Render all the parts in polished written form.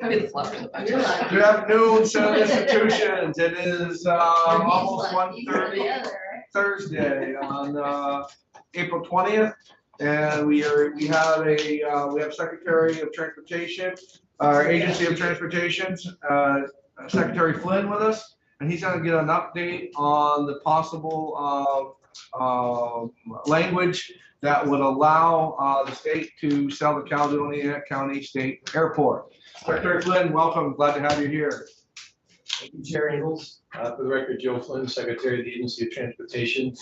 Maybe the fluff in the back. Good afternoon, Center Institutions. It is almost 1:30 Thursday on April 20th, and we have Secretary of Transportation, our Agency of Transportation, Secretary Flynn with us, and he's going to get an update on the possible language that would allow the state to sell the Caledonia County State Airport. Secretary Flynn, welcome. Glad to have you here. Thank you, Chair Ingles. For the record, Joe Flynn, Secretary of the Agency of Transportation.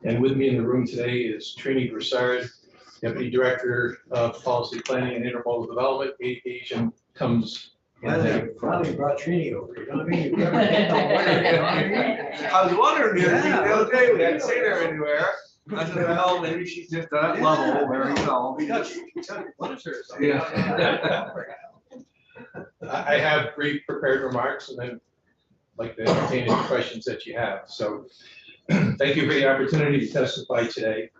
And with me in the room today is Trini Broussard, Deputy Director of Policy Planning and Intermodal Development. Asian comes. Finally brought Trini over. You know what I mean? I was wondering the other day, we hadn't seen her anywhere. I said, well, maybe she's just at that level where, you know. Yeah. I have brief prepared remarks and then like to entertain any questions that you have. So thank you for the opportunity to testify today.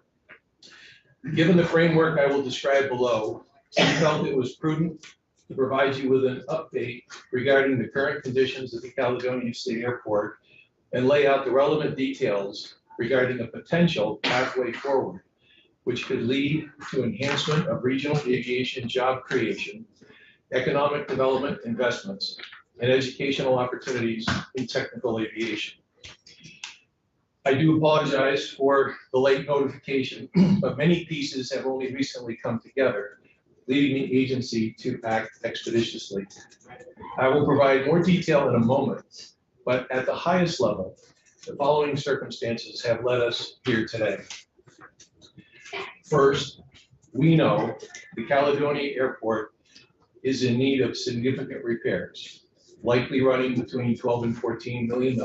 Given the framework I will describe below, we felt it was prudent to provide you with an update regarding the current conditions at the Caledonia State Airport and lay out the relevant details regarding a potential pathway forward, which could lead to enhancement of regional aviation job creation, economic development investments, and educational opportunities in technical aviation. I do apologize for the late notification, but many pieces have only recently come together, leading the agency to act expeditiously. I will provide more detail in a moment, but at the highest level, the following circumstances have led us here today. First, we know the Caledonia Airport is in need of significant repairs, likely running between $12 and $14 million.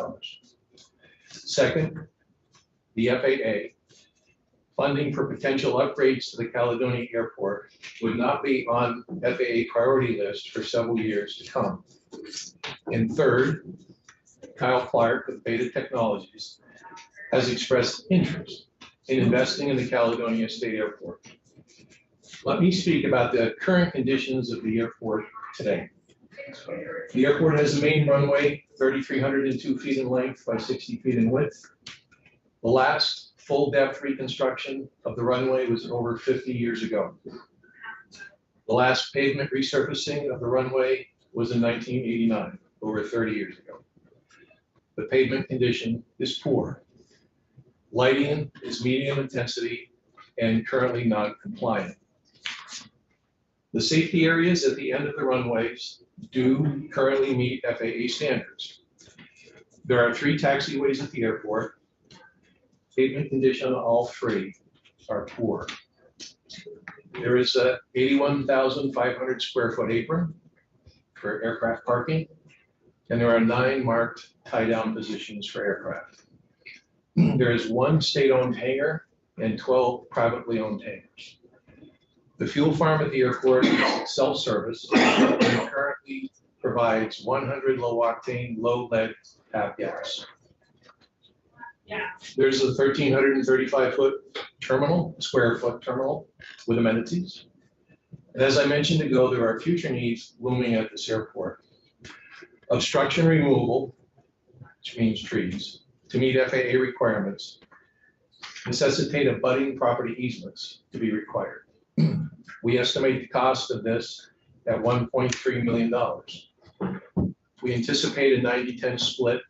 Second, the FAA funding for potential upgrades to the Caledonia Airport would not be on FAA priority list for several years to come. And third, Kyle Clark of Beta Technologies has expressed interest in investing in the Caledonia State Airport. Let me speak about the current conditions of the airport today. The airport has a main runway, 3,302 feet in length by 60 feet in width. The last full depth reconstruction of the runway was over 50 years ago. The last pavement resurfacing of the runway was in 1989, over 30 years ago. The pavement condition is poor. Lighting is medium intensity and currently not compliant. The safety areas at the end of the runways do currently meet FAA standards. There are 3 taxiways at the airport. Pavement condition on all 3 are poor. There is a 81,500 square foot apron for aircraft parking, and there are 9 marked tie-down positions for aircraft. There is 1 state-owned hangar and 12 privately owned hangars. The fuel farm at the airport is self-service and currently provides 100 low-octane, low-lead tap gas. There's a 1,335-foot terminal, square-foot terminal with amenities. And as I mentioned ago, there are future needs looming at this airport. Obstruction removal, which means trees, to meet FAA requirements, necessitate abutting property easements to be required. We estimate the cost of this at $1.3 million. We anticipate a 90-10 split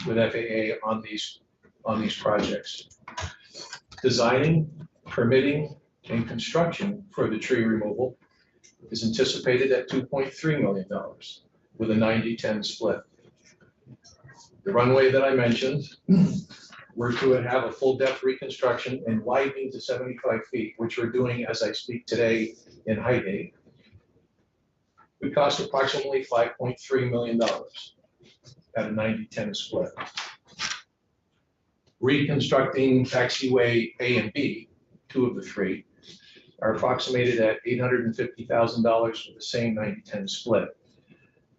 with FAA on these projects. Designing, permitting, and construction for the tree removal is anticipated at $2.3 million with a 90-10 split. The runway that I mentioned, we're to have a full depth reconstruction and widening to 75 feet, which we're doing as I speak today in Highgate. It would cost approximately $5.3 million at a 90-10 split. Reconstructing taxiway A and B, 2 of the 3, are approximated at $850,000 with the same 90-10 split.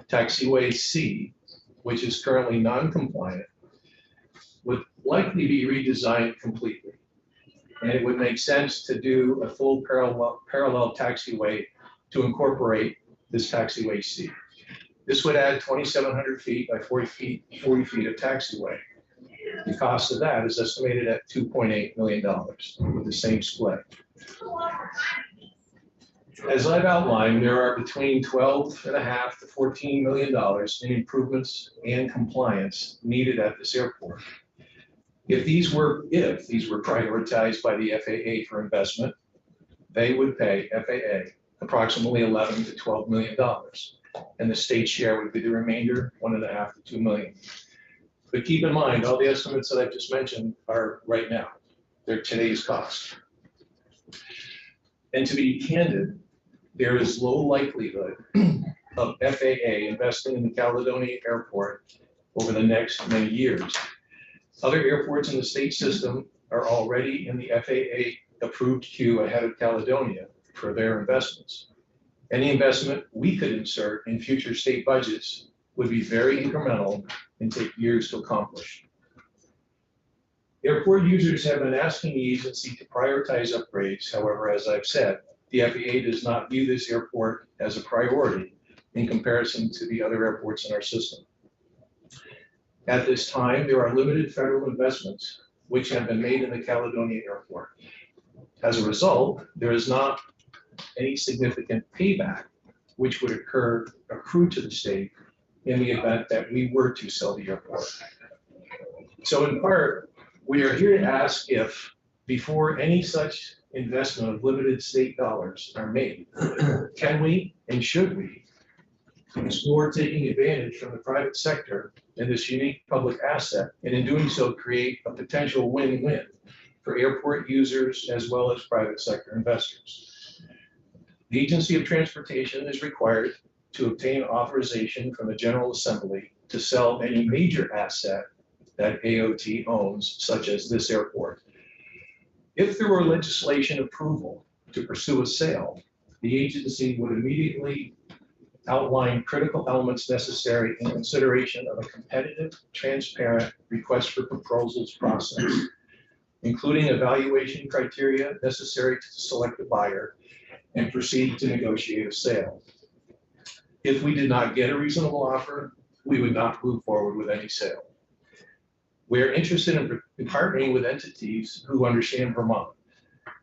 Taxiway C, which is currently non-compliant, would likely be redesigned completely. And it would make sense to do a full parallel taxiway to incorporate this taxiway C. This would add 2,700 feet by 40 feet of taxiway. The cost of that is estimated at $2.8 million with the same split. As I've outlined, there are between $12.5 to $14 million in improvements and compliance needed at this airport. If these were prioritized by the FAA for investment, they would pay FAA approximately $11 to $12 million, and the state share would be the remainder, $1.5 to $2 million. But keep in mind, all the estimates that I've just mentioned are right now. They're today's cost. And to be candid, there is low likelihood of FAA investing in the Caledonia Airport over the next many years. Other airports in the state system are already in the FAA approved queue ahead of Caledonia for their investments. Any investment we could insert in future state budgets would be very incremental and take years to accomplish. Airport users have been asking the agency to prioritize upgrades. However, as I've said, the FAA does not view this airport as a priority in comparison to the other airports in our system. At this time, there are limited federal investments which have been made in the Caledonia Airport. As a result, there is not any significant payback which would accrue to the state in the event that we were to sell the airport. So in part, we are here to ask if, before any such investment of limited state dollars are made, can we and should we explore taking advantage from the private sector in this unique public asset, and in doing so create a potential win-win for airport users as well as private sector investors. The Agency of Transportation is required to obtain authorization from the General Assembly to sell any major asset that AOT owns, such as this airport. If there were legislation approval to pursue a sale, the agency would immediately outline critical elements necessary in consideration of a competitive, transparent request for proposals process, including evaluation criteria necessary to select a buyer and proceed to negotiate a sale. If we did not get a reasonable offer, we would not move forward with any sale. We are interested in partnering with entities who understand Vermont,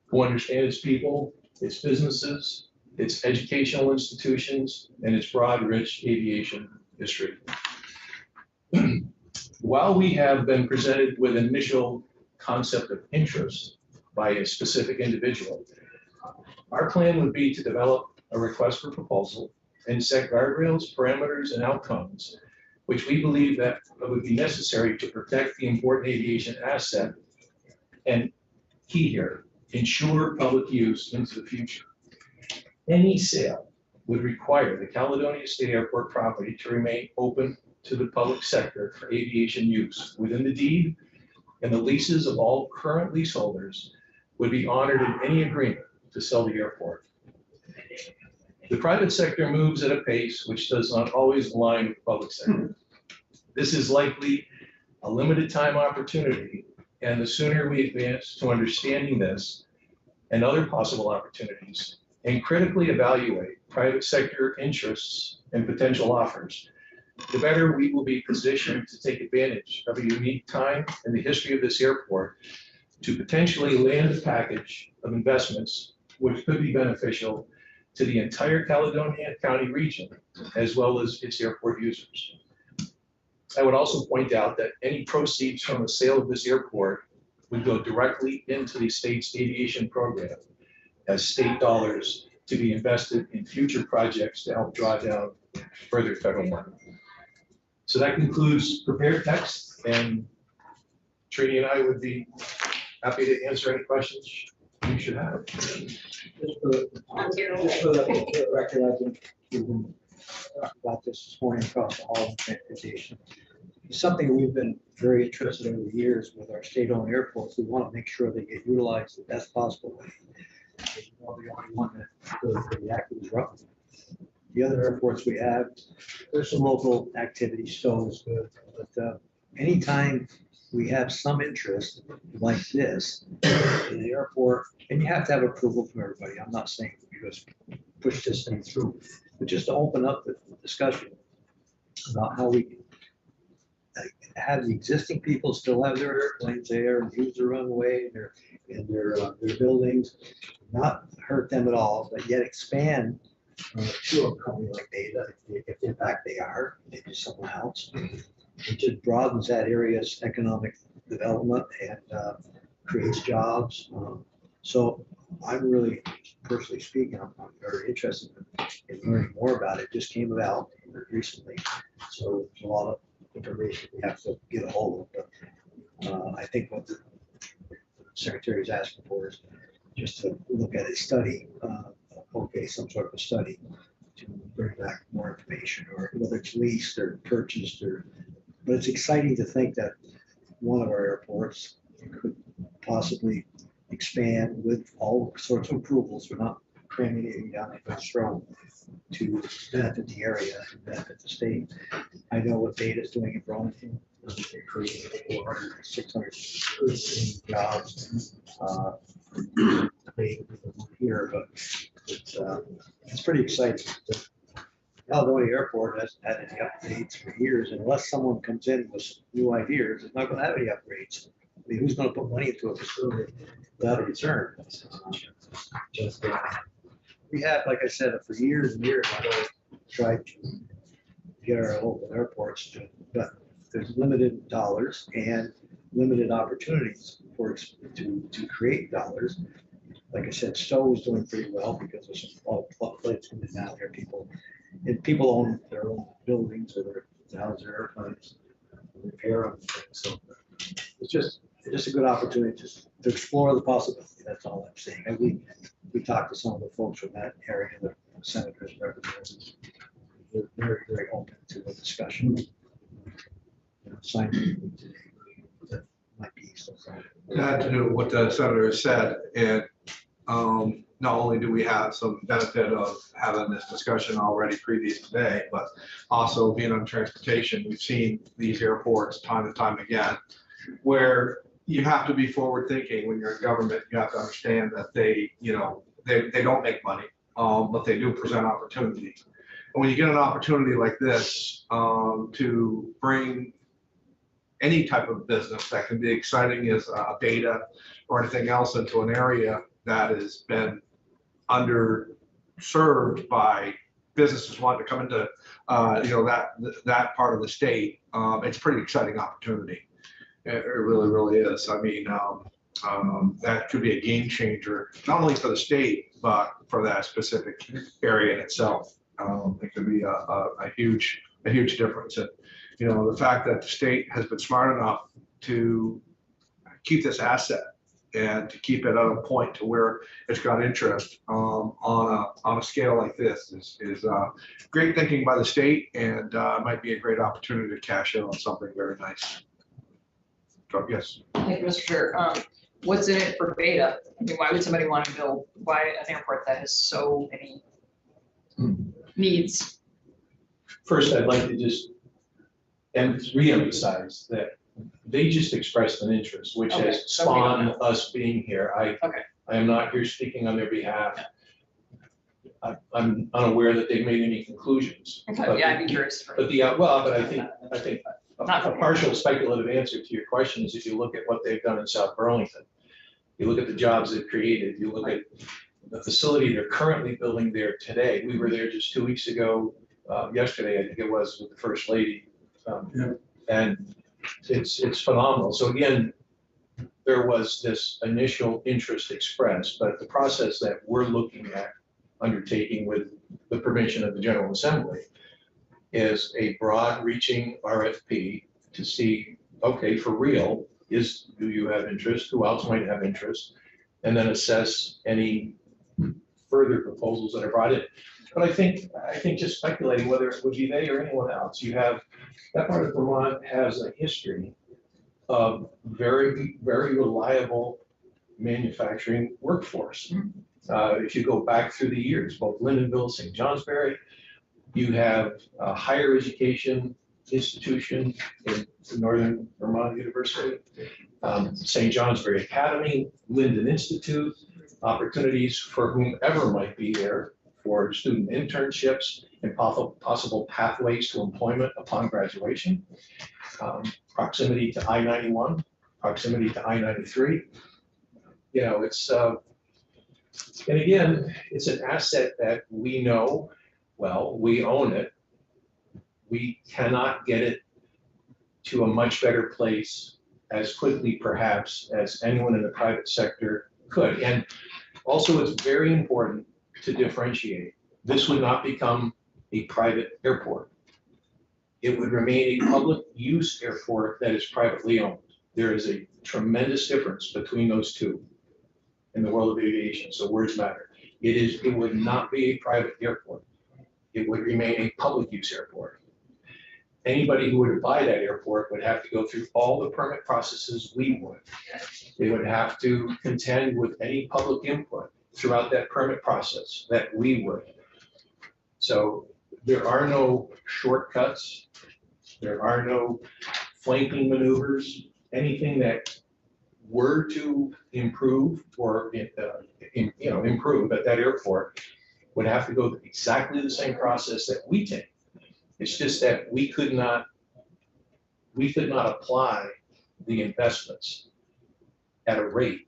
who understand its people, its businesses, its educational institutions, and its broad, rich aviation history. While we have been presented with an initial concept of interest by a specific individual, our plan would be to develop a request for proposal and set guardrails, parameters, and outcomes which we believe that would be necessary to protect the important aviation asset and, key here, ensure public use into the future. Any sale would require the Caledonia State Airport property to remain open to the public sector for aviation use within the deed, and the leases of all current leaseholders would be honored in any agreement to sell the airport. The private sector moves at a pace which does not always align with the public sector. This is likely a limited time opportunity, and the sooner we advance to understanding this and other possible opportunities and critically evaluate private sector interests and potential offers, the better we will be positioned to take advantage of a unique time in the history of this airport to potentially land a package of investments which could be beneficial to the entire Caledonia County region, as well as its airport users. I would also point out that any proceeds from the sale of this airport would go directly into the state's aviation program as state dollars to be invested in future projects to help draw down further federal money. So that concludes prepared text, and Trini and I would be happy to answer any questions you should have. Just for the record, I think we've been talking about this morning across the hall in transportation. It's something we've been very interested in over the years with our state-owned airports. We want to make sure they get utilized the best possible way. The only one that goes pretty active is Rutland. The other airports we have, there's some local activity still is good, but anytime we have some interest like this in the airport, and you have to have approval from everybody. I'm not saying you just push this thing through, but just to open up the discussion about how we can have the existing people still have their airplanes there and use the runway and their buildings, not hurt them at all, but yet expand to a company like Beta, if in fact they are, maybe someone else. It just broadens that area's economic development and creates jobs. So I'm really, personally speaking, I'm very interested in learning more about it. It just came about recently. So there's a lot of information we have to get a hold of. But I think what the secretary is asking for is just to look at a study, some sort of a study to bring back more information, or whether it's leased or purchased, but it's exciting to think that one of our airports could possibly expand with all sorts of approvals. We're not cramming it down anybody's throat to benefit the area and benefit the state. I know what Beta is doing in Burlington. They're creating 400, 600 jobs. Here, but it's pretty exciting. The Caledonia Airport hasn't had any updates for years, and unless someone comes in with some new ideas, it's not going to have any upgrades. I mean, who's going to put money into a facility without a return? We have, like I said, for years and years, I've always tried to get our local airports to, but there's limited dollars and limited opportunities to create dollars. Like I said, Stowe is doing pretty well because there's all flights coming down here. People own their own buildings or their house their airplanes, repair them. So it's just a good opportunity to explore the possibility. That's all I'm saying. And we talked to some of the folks from that area, the senators and representatives. They're very, very open to a discussion. Signing today that might be so. That to do with what the senator said, and not only do we have some benefit of having this discussion already previous today, but also being on transportation, we've seen these airports time and time again, where you have to be forward thinking when you're in government. You have to understand that they don't make money, but they do present opportunity. And when you get an opportunity like this to bring any type of business that can be exciting as Beta or anything else into an area that has been underserved by businesses wanting to come into that part of the state, it's a pretty exciting opportunity. It really, really is. I mean, that could be a game changer, not only for the state, but for that specific area in itself. It could be a huge difference. And, the fact that the state has been smart enough to keep this asset and to keep it at a point to where it's got interest on a scale like this is great thinking by the state, and might be a great opportunity to cash in on something very nice. Yes. Thank you, Mr. Chair. What's in it for Beta? I mean, why would somebody want to build an airport that has so many needs? First, I'd like to just re-emphasize that they just expressed an interest, which Okay, has so we don't spawned know. us being here. I am not here speaking on their behalf. I'm unaware that they've made any conclusions. Okay, yeah, I'd be curious. But I think a partial speculative answer to your question is if you look at what they've done in South Burlington, you look at the jobs they've created, you look at the facility they're currently building there today. We were there just 2 weeks ago, yesterday, I think it was, with the First Lady. And it's phenomenal. So again, there was this initial interest expressed, but the process that we're looking at undertaking with the permission of the General Assembly is a broad reaching RFP to see, okay, for real, do you have interest? Who else might have interest? And then assess any further proposals that are brought in. But I think just speculating whether it would be they or anyone else, that part of Vermont has a history of very, very reliable manufacturing workforce. If you go back through the years, both Lyndonville, St. Johnsbury, you have higher education institution in Northern Vermont University, St. Johnsbury Academy, Linden Institute, opportunities for whomever might be there for student internships and possible pathways to employment upon graduation, proximity to I-91, proximity to I-93. You know, it's, and again, it's an asset that we know, well, we own it. We cannot get it to a much better place as quickly perhaps as anyone in the private sector could. And also it's very important to differentiate. This would not become a private airport. It would remain a public use airport that is privately owned. There is a tremendous difference between those two in the world of aviation, so words matter. It would not be a private airport. It would remain a public use airport. Anybody who would buy that airport would have to go through all the permit processes we would. They would have to contend with any public input throughout that permit process that we would. So there are no shortcuts. There are no flanking maneuvers. Anything that were to improve or improve at that airport would have to go through exactly the same process that we take. It's just that we could not apply the investments at a rate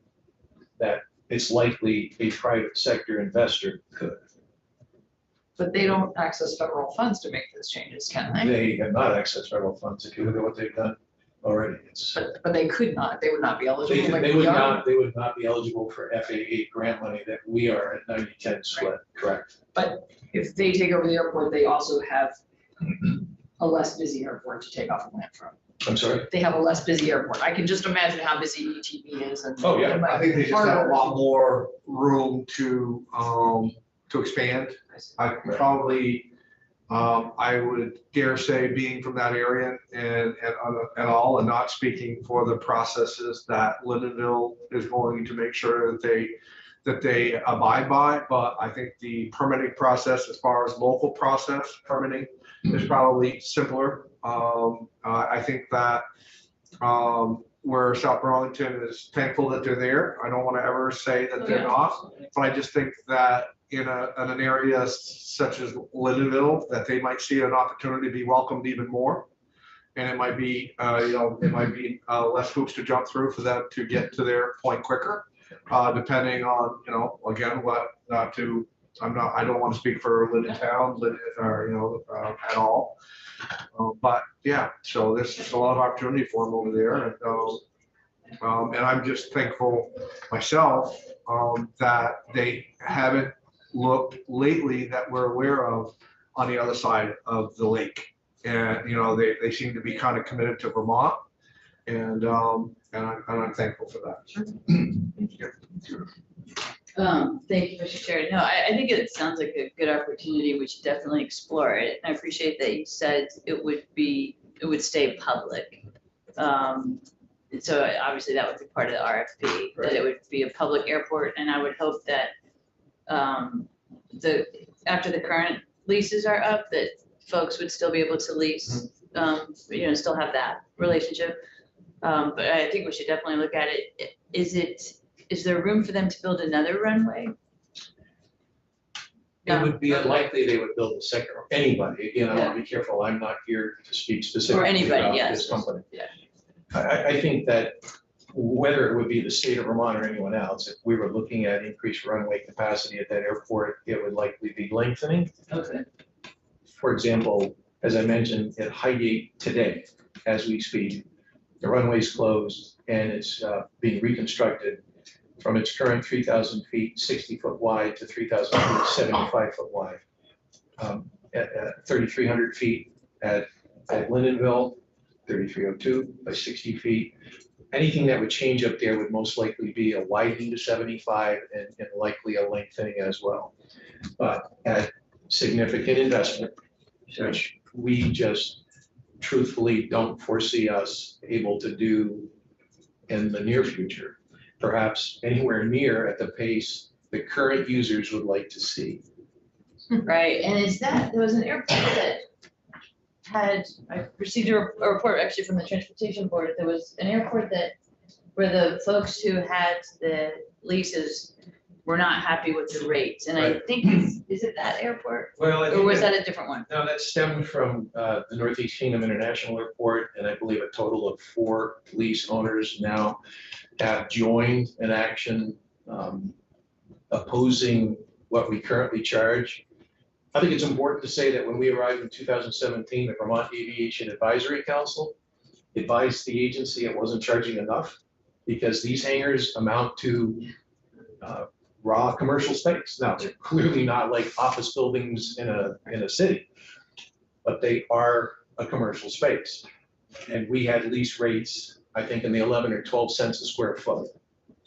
that it's likely a private sector investor could. But they don't access federal funds to make those changes, can they? They have not accessed federal funds. If you look at what they've done already, it's. But they could not, they would not be eligible. like They we would are. not be eligible for FAA grant money that we are at 90-10 split, correct? But if they take over the airport, they also have a less busy airport to take off a land from. I'm sorry? They have a less busy airport. I can just imagine how busy ETB is and. Oh, yeah. it might I think they be just have a harder. lot more room to expand. I probably, I would dare say, being from that area and all, and not speaking for the processes that Lindenville is going to make sure that they abide by, but I think the permitting process, as far as local process permitting, is probably simpler. I think that where South Burlington is thankful that they're there. I don't want to ever say that they're not, but I just think that in an area such as Lindenville, that they might see an opportunity to be welcomed even more. And it might be, less hoops to jump through for them to get to their point quicker, depending on, again, I don't want to speak for Linden Town, at all. But yeah, so there's just a lot of opportunity for them over there. And I'm just thankful myself that they haven't looked lately that we're aware of on the other side of the lake. And, they seem to be kind of committed to Vermont. And I'm thankful for that. Thank you, Mr. Chair. No, I think it sounds like a good opportunity. We should definitely explore it. And I appreciate that you said it would stay public. So obviously that would be part of the RFP, that it would be a public airport. And I would hope that after the current leases are up, that folks would still be able to lease, still have that relationship. But I think we should definitely look at it. Is there room for them to build another runway? It would be unlikely they would build a second, or anybody, I want to be careful, I'm not here to speak specifically anybody, about yes. this company. Yeah. I think that whether it would be the state of Vermont or anyone else, if we were looking at increased runway capacity at that airport, it would likely be lengthening. Okay. For example, as I mentioned, at Highgate today, as we speak, the runway's closed and it's being reconstructed from its current 3,000 feet, 60 foot wide to 3,000 feet, 75 foot wide. At 3,300 feet at Lindenville, 3,302 by 60 feet. Anything that would change up there would most likely be a widening to 75 and likely a lengthening as well. But at significant investment, which we just truthfully don't foresee us able to do in the near future, perhaps anywhere near at the pace the current users would like to see. Right, and there was an airport that I received a report actually from the transportation board. There was an airport where the folks who had the leases were not happy with the rates. And I think, is it that airport? Well, I Or think was that a different one? no, that stemmed from the Northeast Kingdom International Airport, and I believe a total of 4 lease owners now have joined an action opposing what we currently charge. I think it's important to say that when we arrived in 2017, the Vermont Aviation Advisory Council advised the agency it wasn't charging enough because these hangars amount to raw commercial space. Now, they're clearly not like office buildings in a city, but they are a commercial space. And we had lease rates, I think, in the 11 or 12 cents a square foot.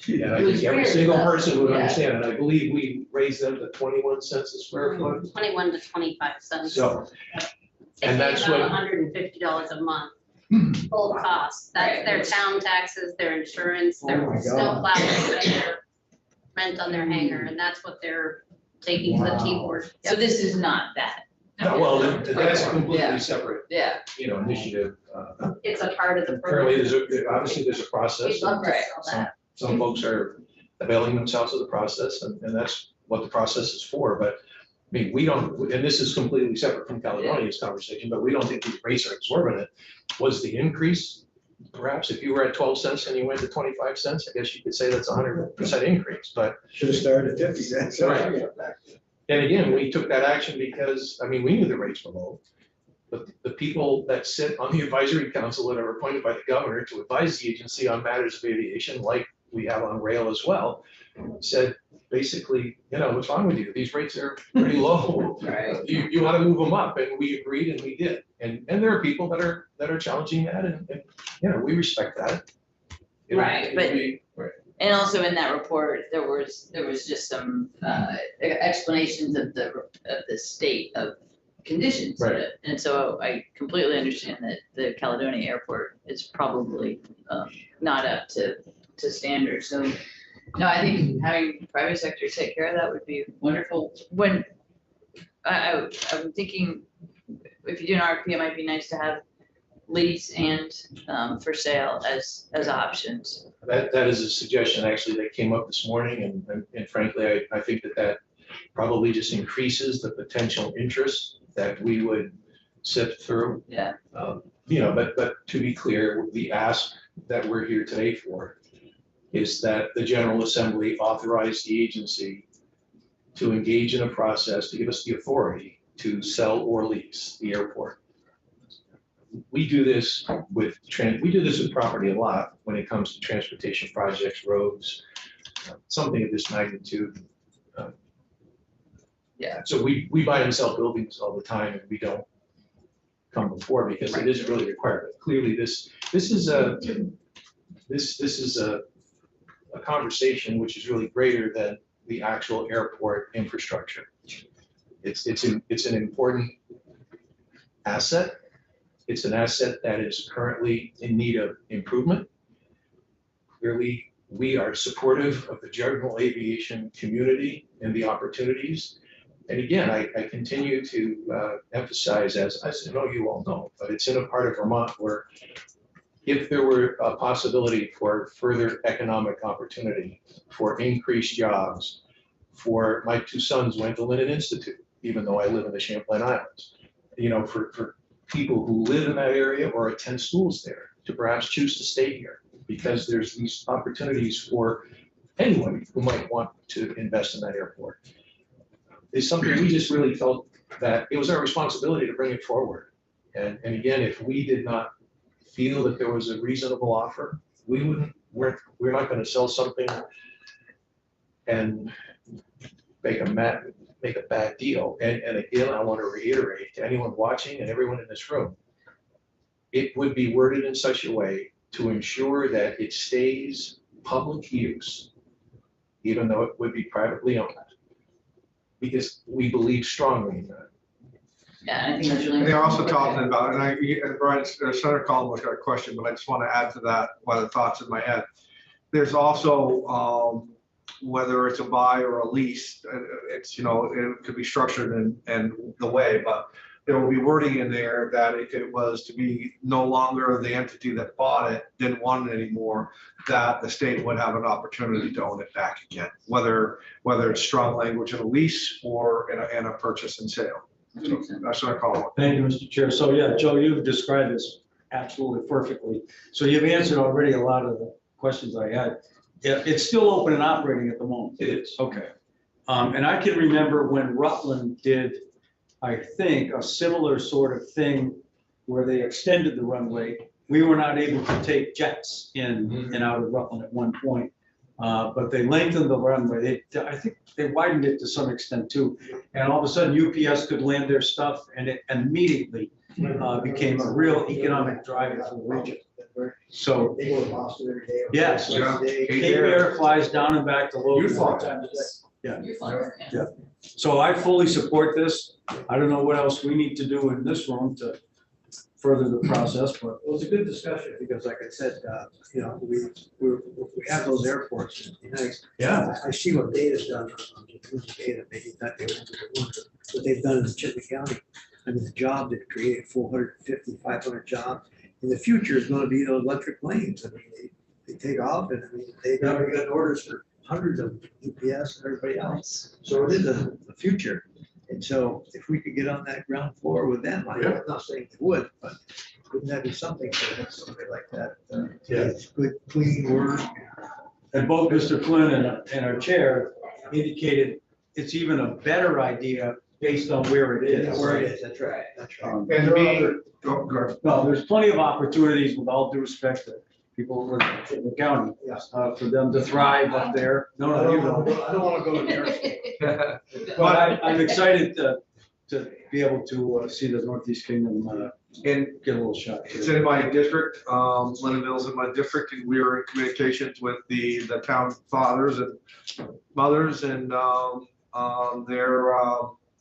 And I It was think every very single low. person would Yeah. understand, and I believe we raised them to 21 cents a square foot. 21 to 25 cents. So, They and pay that's about what- $150 a month, full cost. That's their town taxes, their insurance, Oh their my snow God. plow, their rent on their hangar, and that's what they're taking to the Wow. T-board. So this is not that. no, well, that's a Yeah. completely separate, Yeah. initiative. It's a part of the Currently, program. obviously, there's a process. We'd love to Right. sell that. Some folks are availing themselves of the process, and that's what the process is for. But I mean, we don't, and this is completely separate from Caledonia's conversation, but we don't think these rates are exorbitant. Was the increase, perhaps if you were at 12 cents and you went to 25 cents, I guess you could say that's a 100% increase. But, Should have started at 50 cents. Right. and again, we took that action because, I mean, we knew the rates were low. But the people that sit on the advisory council that are appointed by the governor to advise the agency on matters of aviation, like we have on rail as well, said, basically, what's wrong with you? These rates are pretty low. Right. You want to move them up, and we agreed and we did. And there are people that are challenging that, and we respect that. Right, but- Right. And also in that report, there was just some explanations of the state of conditions. of Right. it. And so I completely understand that the Caledonia Airport is probably not up to standards. So, no, I think having private sector take care of that would be wonderful. When, I'm thinking, if you do an RFP, it might be nice to have lease and for sale as options. That is a suggestion actually that came up this morning, and frankly, I think that probably just increases the potential interest that we would sift through. Yeah. But to be clear, the ask that we're here today for is that the General Assembly authorize the agency to engage in a process to give us the authority to sell or lease the airport. We do this with property a lot when it comes to transportation projects, roads, something of this magnitude. Yeah. So we buy and sell buildings all the time, and we don't come before because it isn't really required. But clearly, this is a conversation which is really greater than the actual airport infrastructure. It's an important asset. It's an asset that is currently in need of improvement. Clearly, we are supportive of the general aviation community and the opportunities. And again, I continue to emphasize, as I know you all know, but it's in a part of Vermont where if there were a possibility for further economic opportunity, for increased jobs, for my 2 sons went to Linden Institute, even though I live in the Champlain Islands, for people who live in that area or attend schools there to perhaps choose to stay here because there's these opportunities for anyone who might want to invest in that airport. It's something we just really felt that it was our responsibility to bring it forward. And again, if we did not feel that there was a reasonable offer, we're not going to sell something and make a bad deal. And again, I want to reiterate to anyone watching and everyone in this room, it would be worded in such a way to ensure that it stays public use, even though it would be privately owned, because we believe strongly in that. Yeah, and I think that's really. And they're also important. talking about, and Brian, Senator Collins got a question, but I just want to add to that one of the thoughts in my head. There's also, whether it's a buy or a lease, it's, it could be structured in the way, but there will be wording in there that if it was to be no longer the entity that bought it, didn't want it anymore, that the state would have an opportunity to own it back again, whether it's strong language in a lease or in a purchase and sale. So that's what I call it. Thank you, Mr. Chair. So yeah, Joe, you've described this absolutely perfectly. So you've answered already a lot of the questions I had. Yeah, it's still open and operating at the moment. It is. Okay. And I can remember when Rutland did, I think, a similar sort of thing where they extended the runway. We were not able to take jets in and out of Rutland at one point. But they lengthened the runway. I think they widened it to some extent too. And all of a sudden UPS could land their stuff and it immediately became a real economic driver for the region. So, They go to Boston every day. yes, Yeah. Cape Air flies down and back to Logan You fly. 4 times a day. Yeah. You're fine. Yeah. So I fully support this. I don't know what else we need to do in this room to further the process, but It was a good discussion because like I said, we have those airports. It'd be nice. yeah. I see what Data's done on the data, maybe not what they've done in Chittenden County. I mean, the job they've created, 450, 500 jobs. In the future is gonna be those electric planes. I mean, they take off and I mean, they've already got orders for hundreds of UPS and everybody else. So it is the future. And so if we could get on that ground floor with them, I'm not saying they would, but wouldn't that be something to have somebody like that? Yeah. Good, clean work. And both Mr. Flynn and our chair indicated it's even a better idea based on where it is. Where it is, that's right, that's right. And There are me, other- go ahead. No, there's plenty of opportunities, with all due respect to people in the county, for them to thrive up there. No, you don't. I don't wanna go to their. But I'm excited to be able to see the Northeast Kingdom And get a little shot. it's in my district, Lindenville's in my district, and we are in communications with the town fathers and mothers, and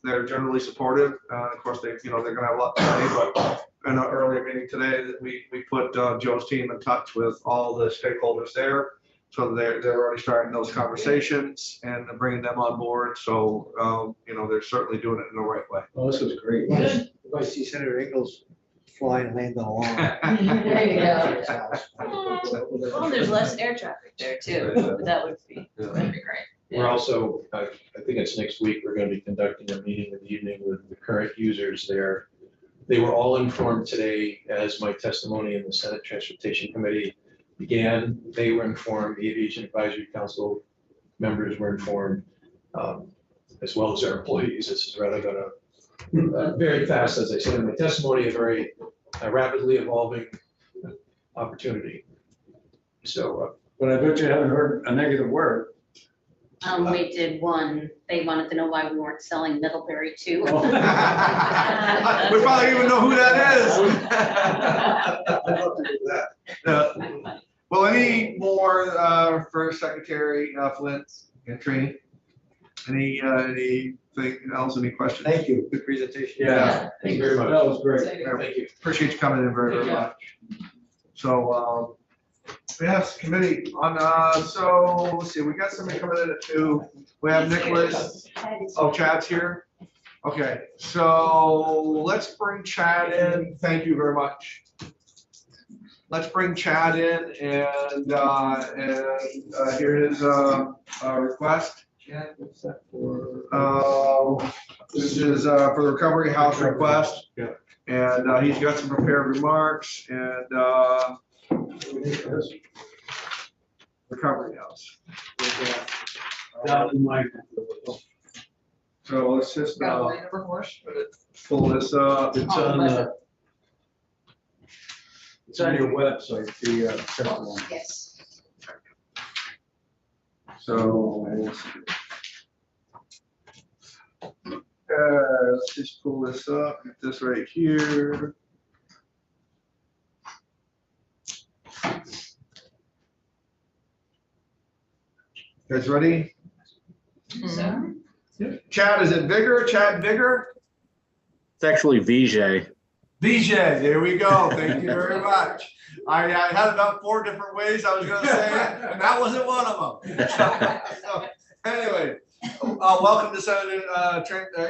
they're generally supportive. Of course, they're gonna have a lot to say, but in an earlier meeting today, that we put Joe's team in touch with all the stakeholders there. So they're already starting those conversations and bringing them on board. So, they're certainly doing it in the right way. Oh, this was great. If I see Senator Ingalls fly and land on a lawn. There you go. Well, there's less air traffic there too, but that would be That'd be great. We're also, I think it's next week, we're going to be conducting a meeting in the evening with the current users there. They were all informed today, as my testimony in the Senate Transportation Committee began. They were informed, the Aviation Advisory Council members were informed, as well as our employees. This is rather gonna, very fast, as I said in my testimony, a very rapidly evolving opportunity. So, But I bet you haven't heard a negative word. We did one, they wanted to know why we weren't selling Middlebury too. We probably even know who that is. I'd love to do that. Well, any more for Secretary Flint and Trini? Anything else? Any questions? Thank you, good presentation. Yeah. thank you very much. That was great. Thank you. Appreciate you coming in very, very much. So, yes, committee on, so let's see, we got somebody coming in at 2. We have Nicholas. Oh, Chad's here? Okay, so let's bring Chad in. Thank you very much. Let's bring Chad in and hear his request. Chad, what's that for? This is for the Recovery House request. Yeah. And he's got some prepared remarks and Recovery House. Down in my. So let's just Got a line number for us? pull this up. It's on, it's on your website, the, second one. Yes. So let's just pull this up, get this right here. You guys ready? Mhm. Chad, is it Vigor? Chad Vigor? It's actually VJ. VJ, there we go. Thank you very much. I had about 4 different ways I was gonna say it, and that wasn't one of them. So, anyway, Welcome to Southern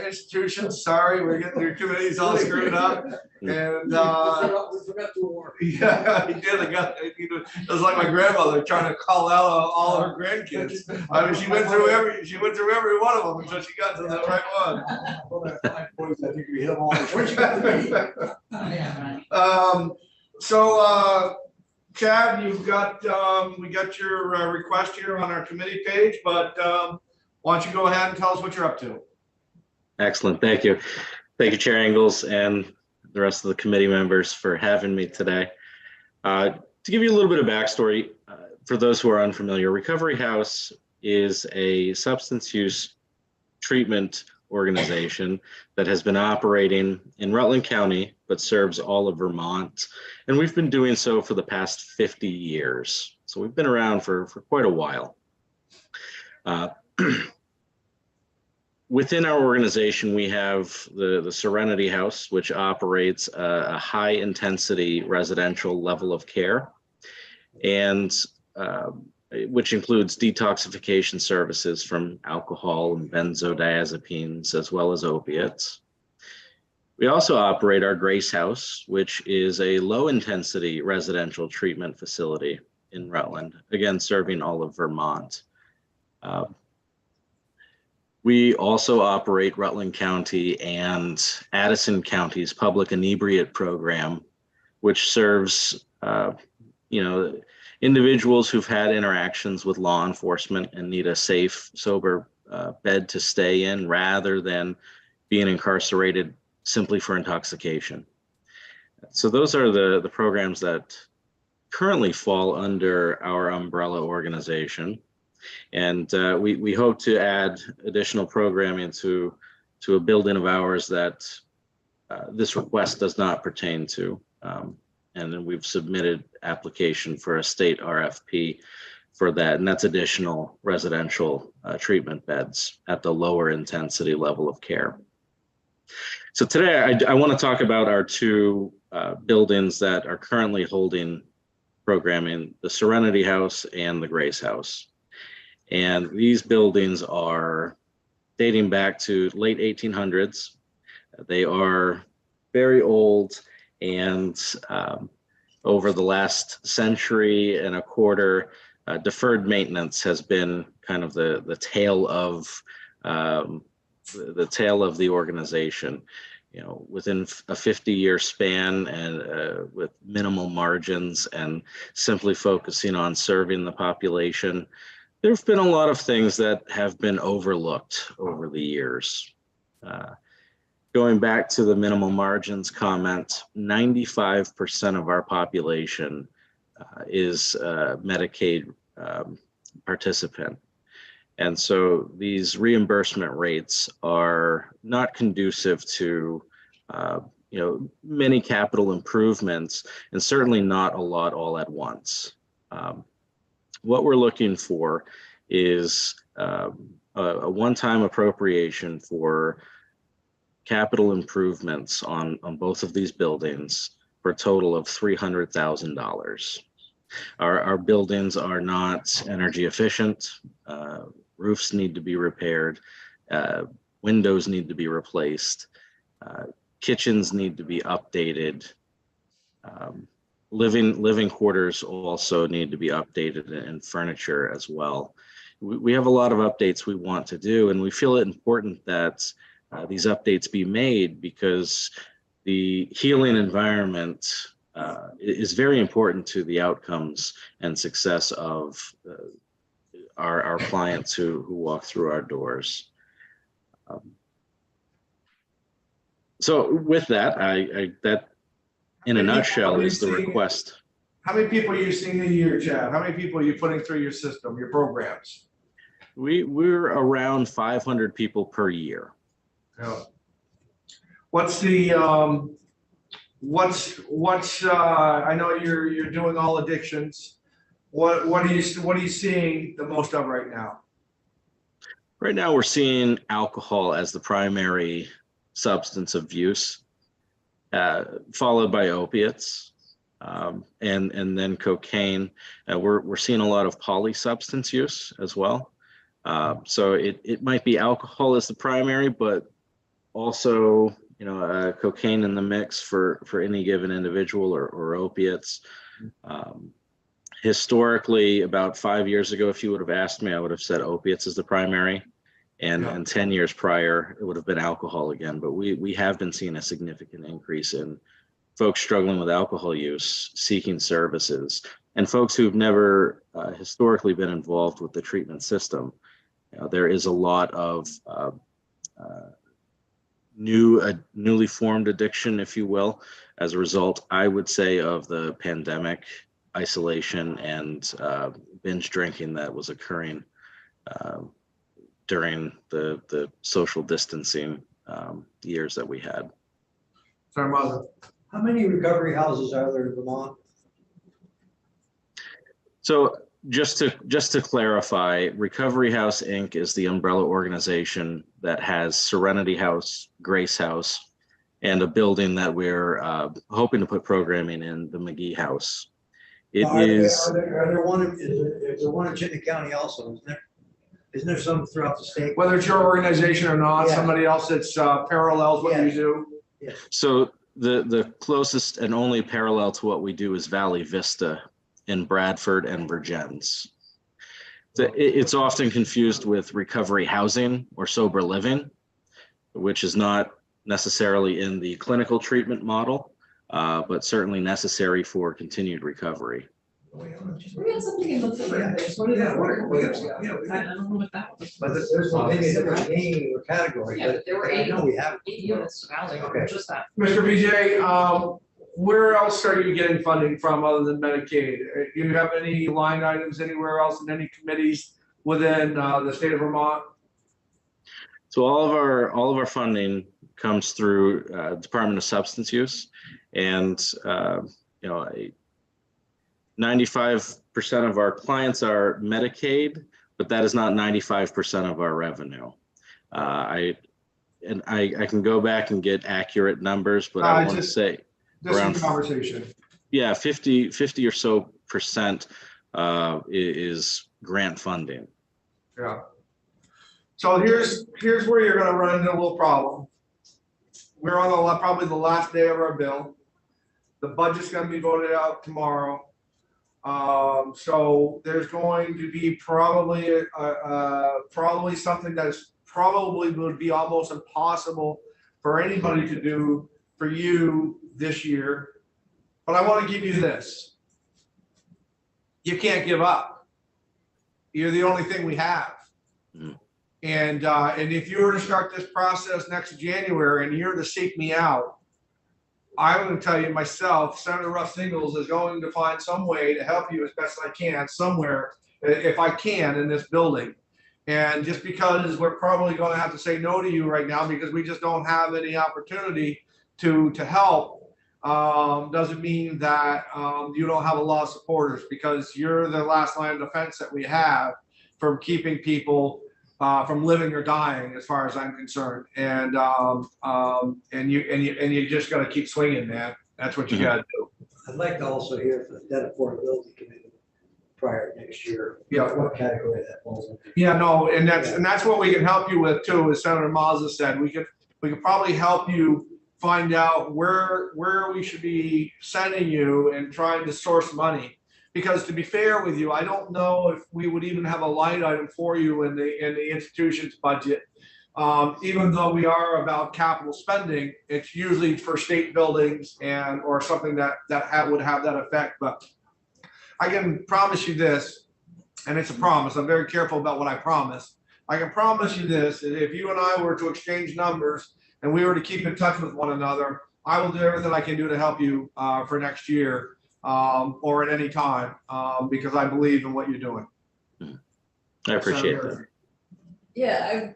Institutions. Sorry, we're getting your committees all screwed up. And We forgot to award. yeah, he did. It was like my grandmother trying to call out all her grandkids. I mean, she went through every one of them until she got to the right one. I think we hit them all. Where'd you get the meeting? So, Chad, you've got, we got your request here on our committee page, but why don't you go ahead and tell us what you're up to? Excellent. Thank you. Thank you, Chair Ingles, and the rest of the committee members for having me today. To give you a little bit of backstory, for those who are unfamiliar, Recovery House is a substance use treatment organization that has been operating in Rutland County, but serves all of Vermont. And we've been doing so for the past 50 years. So we've been around for quite a while. Within our organization, we have the Serenity House, which operates a high intensity residential level of care, and which includes detoxification services from alcohol and benzodiazepines, as well as opiates. We also operate our Grace House, which is a low intensity residential treatment facility in Rutland, again, serving all of Vermont. We also operate Rutland County and Addison County's public inebriate program, which serves individuals who've had interactions with law enforcement and need a safe, sober bed to stay in rather than being incarcerated simply for intoxication. So those are the programs that currently fall under our umbrella organization. And we hope to add additional programming to a building of ours that this request does not pertain to. And then we've submitted application for a state RFP for that. And that's additional residential treatment beds at the lower intensity level of care. So today I want to talk about our two buildings that are currently holding programming, the Serenity House and the Grace House. And these buildings are dating back to late 1800s. They are very old, and over the last century and a quarter, deferred maintenance has been kind of the tail of the organization. You know, within a 50-year span and with minimal margins and simply focusing on serving the population, there have been a lot of things that have been overlooked over the years. Going back to the minimal margins comment, 95% of our population is Medicaid participant. And so these reimbursement rates are not conducive to many capital improvements, and certainly not a lot all at once. What we're looking for is a one-time appropriation for capital improvements on both of these buildings for a total of $300,000. Our buildings are not energy efficient. Roofs need to be repaired. Windows need to be replaced. Kitchens need to be updated. Living quarters also need to be updated, and furniture as well. We have a lot of updates we want to do, and we feel it important that these updates be made because the healing environment is very important to the outcomes and success of our clients who walk through our doors. So with that, that in a nutshell is the request. How many people are you seeing a year, Chad? How many people are you putting through your system, your programs? We're around 500 people per year. Yeah. What's the I know you're doing all addictions. What are you seeing the most of right now? Right now we're seeing alcohol as the primary substance of use, followed by opiates, and then cocaine. We're seeing a lot of polysubstance use as well. So it might be alcohol as the primary, but also, cocaine in the mix for any given individual, or opiates. Historically, about 5 years ago, if you would have asked me, I would have said opiates is the primary. And 10 years prior, it would have been alcohol again. But we have been seeing a significant increase in folks struggling with alcohol use, seeking services, and folks who've never historically been involved with the treatment system. There is a lot of newly formed addiction, if you will, as a result, I would say, of the pandemic, isolation, and binge drinking that was occurring during the social distancing years that we had. Sorry, Mother. How many recovery houses are there in Vermont? So just to clarify, Recovery House Inc. is the umbrella organization that has Serenity House, Grace House, and a building that we're hoping to put programming in, the McGee House. Is there one in Chittenden County also, isn't there? Isn't there some throughout the state? Whether it's your organization or not, Yeah. somebody else that's parallels what you do. So the closest and only parallel to what we do is Valley Vista in Bradford and Virgins. It's often confused with recovery housing or sober living, which is not necessarily in the clinical treatment model, but certainly necessary for continued recovery. We had something in the folder. It's one of the folder. I don't know what that was. But there's maybe a different name or category, Yeah, but there were I 8 know we have. units, Valley, Okay. just that. Mr. VJ, where else are you getting funding from other than Medicaid? Do you have any line items anywhere else in any committees within the state of Vermont? So all of our funding comes through Department of Substance Use, and 95% of our clients are Medicaid, but that is not 95% of our revenue. I can go back and get accurate numbers, but I want to say This around is a conversation. 50 or so percent is grant funding. Yeah. So here's where you're gonna run into a little problem. We're on probably the last day of our bill. The budget's gonna be voted out tomorrow. So there's going to be probably something that is probably would be almost impossible for anybody to do for you this year. But I want to give you this. You can't give up. You're the only thing we have. Mm. And if you were to start this process next January and you're to seek me out, I'm going to tell you myself, Senator Russ Ingalls is going to find some way to help you as best I can somewhere, if I can, in this building. And just because we're probably going to have to say no to you right now because we just don't have any opportunity to help, doesn't mean that you don't have a lot of supporters, because you're the last line of defense that we have from keeping people from living or dying, as far as I'm concerned. And you just got to keep swinging, man. That's what you got to do. I'd like to also hear from the Debt Affordability Committee prior to next year. Yeah. What category that falls into. Yeah, no, and that's what we can help you with too, as Senator Mazza said. We could probably help you find out where we should be sending you and trying to source money. Because to be fair with you, I don't know if we would even have a line item for you in the institution's budget. Even though we are about capital spending, it's usually for state buildings or something that would have that effect. But I can promise you this, and it's a promise. I'm very careful about what I promise. I can promise you this, that if you and I were to exchange numbers and we were to keep in touch with one another, I will do everything I can do to help you for next year. Or at any time, because I believe in what you're doing. I appreciate that. Yeah,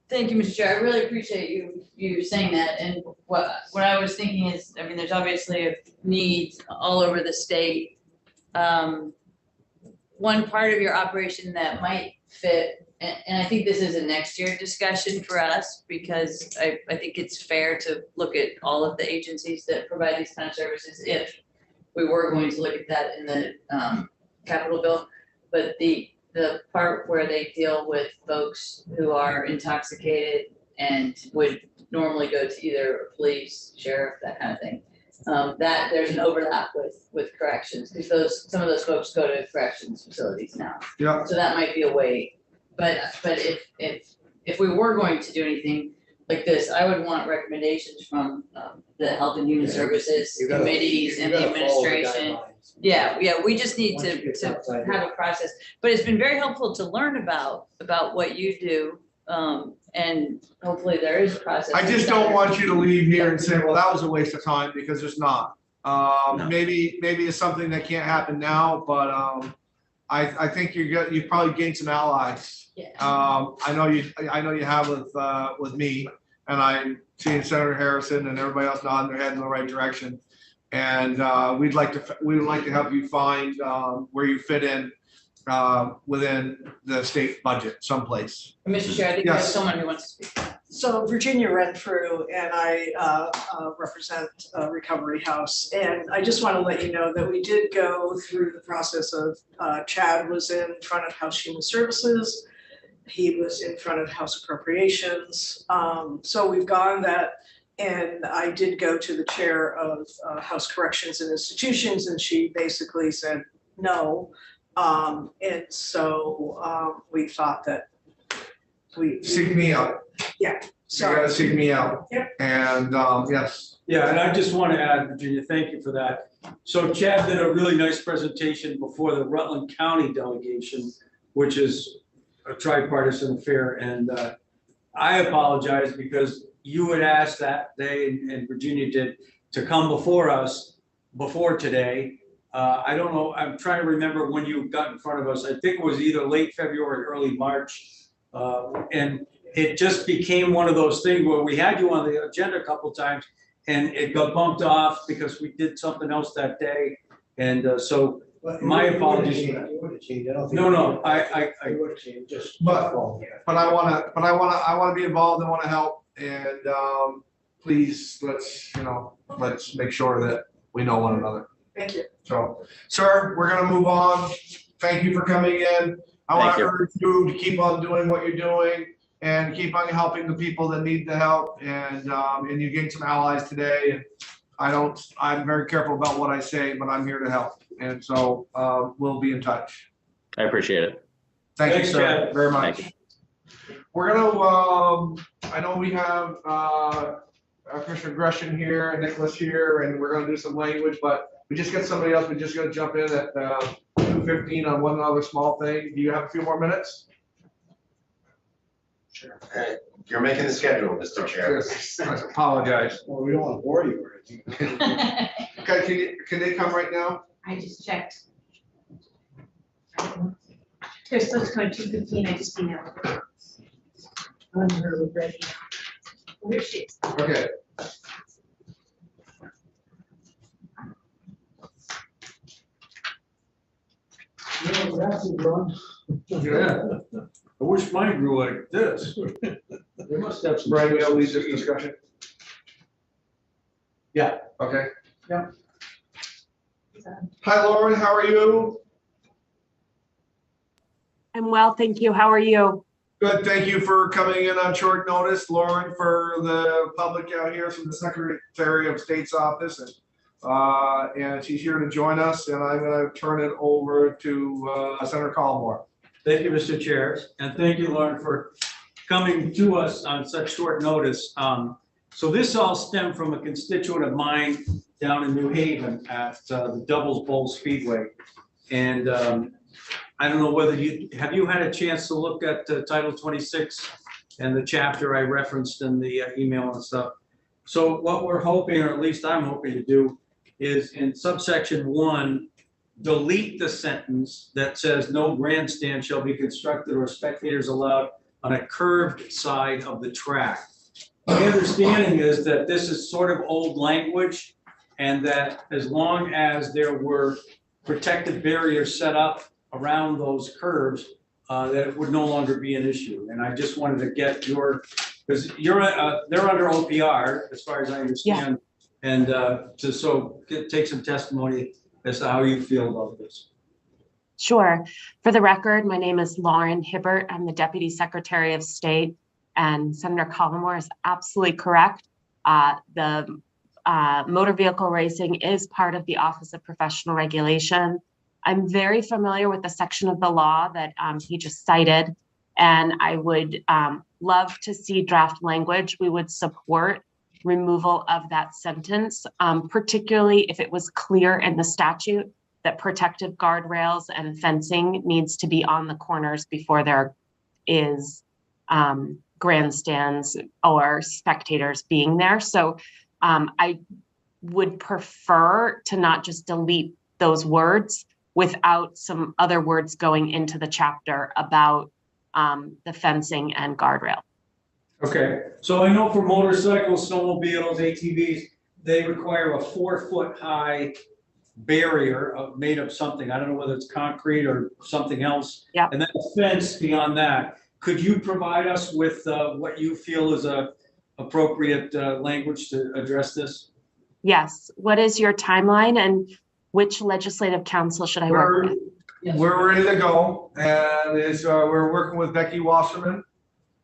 thank you, Mr. Chair. I really appreciate you saying that. And what I was thinking is, I mean, there's obviously a need all over the state. One part of your operation that might fit, and I think this is a next year discussion for us, because I think it's fair to look at all of the agencies that provide these kind of services if we were going to look at that in the capital bill. But the part where they deal with folks who are intoxicated and would normally go to either police, sheriff, that kind of thing. That there's an overlap with corrections, because some of those folks go to corrections facilities now. Yeah. So that might be a way, but if we were going to do anything like this, I would want recommendations from the Health and Human Services You gotta- committees and you the gotta follow the administration. guidelines. Yeah, we just need Once you get to outside have a process, but it's been very helpful to learn about what you do. And hopefully there is a process. I just don't want you to leave here and say, well, that was a waste of time, because there's not. No. Maybe it's something that can't happen now, but I think you've probably gained some allies. Yeah. I know you have with me, and I'm seeing Senator Harrison and everybody else nodding their head in the right direction. And we would like to help you find where you fit in within the state budget someplace. Mr. Chair, I think we have Yes. someone who wants to speak. So Virginia Renfrew, and I represent Recovery House. And I just want to let you know that we did go through the process of, Chad was in front of House Human Services. He was in front of House Appropriations. So we've gone that, and I did go to the chair of House Corrections and Institutions, and she basically said no. And so we thought that we. Seek me out. You Sorry. gotta seek me out. Yep. And yes, Yeah, and I just want to add, Virginia, thank you for that. So Chad did a really nice presentation before the Rutland County delegation, which is a tripartisan affair. And I apologize because you had asked that day, and Virginia did, to come before us before today. I don't know, I'm trying to remember when you got in front of us. I think it was either late February, early March. And it just became one of those things where we had you on the agenda a couple times and it got bumped off because we did something else that day. And so But My it wouldn't apologies change- for that. It wouldn't change, I don't think. no, I It wouldn't change, just. But- follow, yeah. but I wanna be involved and wanna help, and please, let's make sure that we know one another. Thank you. So, sir, we're gonna move on. Thank you for coming in. I Thank want to you. urge you to keep on doing what you're doing and keep on helping the people that need the help. And you gained some allies today. And I'm very careful about what I say, but I'm here to help. And so we'll be in touch. I appreciate it. Thank you, Thanks, sir, Chad. very Thank much. We're gonna, I know we have Commissioner Gresham here and Nicholas here, and we're gonna do some language, but we just got somebody else. We just gotta jump in at 2:15 on one other small thing. Do you have a few more minutes? Sure. You're making the schedule, Mr. Chair. Yes, I apologize. Well, we don't want to bore you or anything. Okay, can they come right now? I just checked. They're supposed to come at 2:15, I just emailed her. On her ready. Where is she? Okay. Yeah, that's it, Ron. Yeah. I wish mine grew like this. They must have some. Brian, we gotta leave this discussion. Yeah. Okay. Yeah. Hi, Lauren, how are you? I'm well, thank you. How are you? Good, thank you for coming in on short notice, Lauren, for the public out here from the Secretary of State's office. And she's here to join us, and I'm gonna turn it over to Senator Collmore. Thank you, Mr. Chair, and thank you, Lauren, for coming to us on such short notice. So this all stemmed from a constituent of mine down in New Haven at the Doubles Bowl Speedway. And I don't know whether have you had a chance to look at Title 26 and the chapter I referenced in the email and stuff. So what we're hoping, or at least I'm hoping to do, is in subsection 1, delete the sentence that says no grandstand shall be constructed or spectators allowed on a curved side of the track. My understanding is that this is sort of old language, and that as long as there were protective barriers set up around those curves, that it would no longer be an issue. And I just wanted to get your, because they're under OPR, as far as I understand. And take some testimony as to how you feel about this. Sure. For the record, my name is Lauren Hibbert. I'm the Deputy Secretary of State, and Senator Collmore is absolutely correct. The motor vehicle racing is part of the Office of Professional Regulation. I'm very familiar with the section of the law that he just cited, and I would love to see draft language. We would support removal of that sentence, particularly if it was clear in the statute that protective guardrails and fencing needs to be on the corners before there is grandstands or spectators being there. So I would prefer to not just delete those words without some other words going into the chapter about the fencing and guardrail. Okay, so I know for motorcycles, snowmobiles, ATVs, they require a 4-foot high barrier made of something. I don't know whether it's concrete or something else. Yeah. And then a fence beyond that. Could you provide us with what you feel is a appropriate language to address this? Yes. What is your timeline and which legislative council should I work with? We're ready to go, and we're working with Becky Wasserman.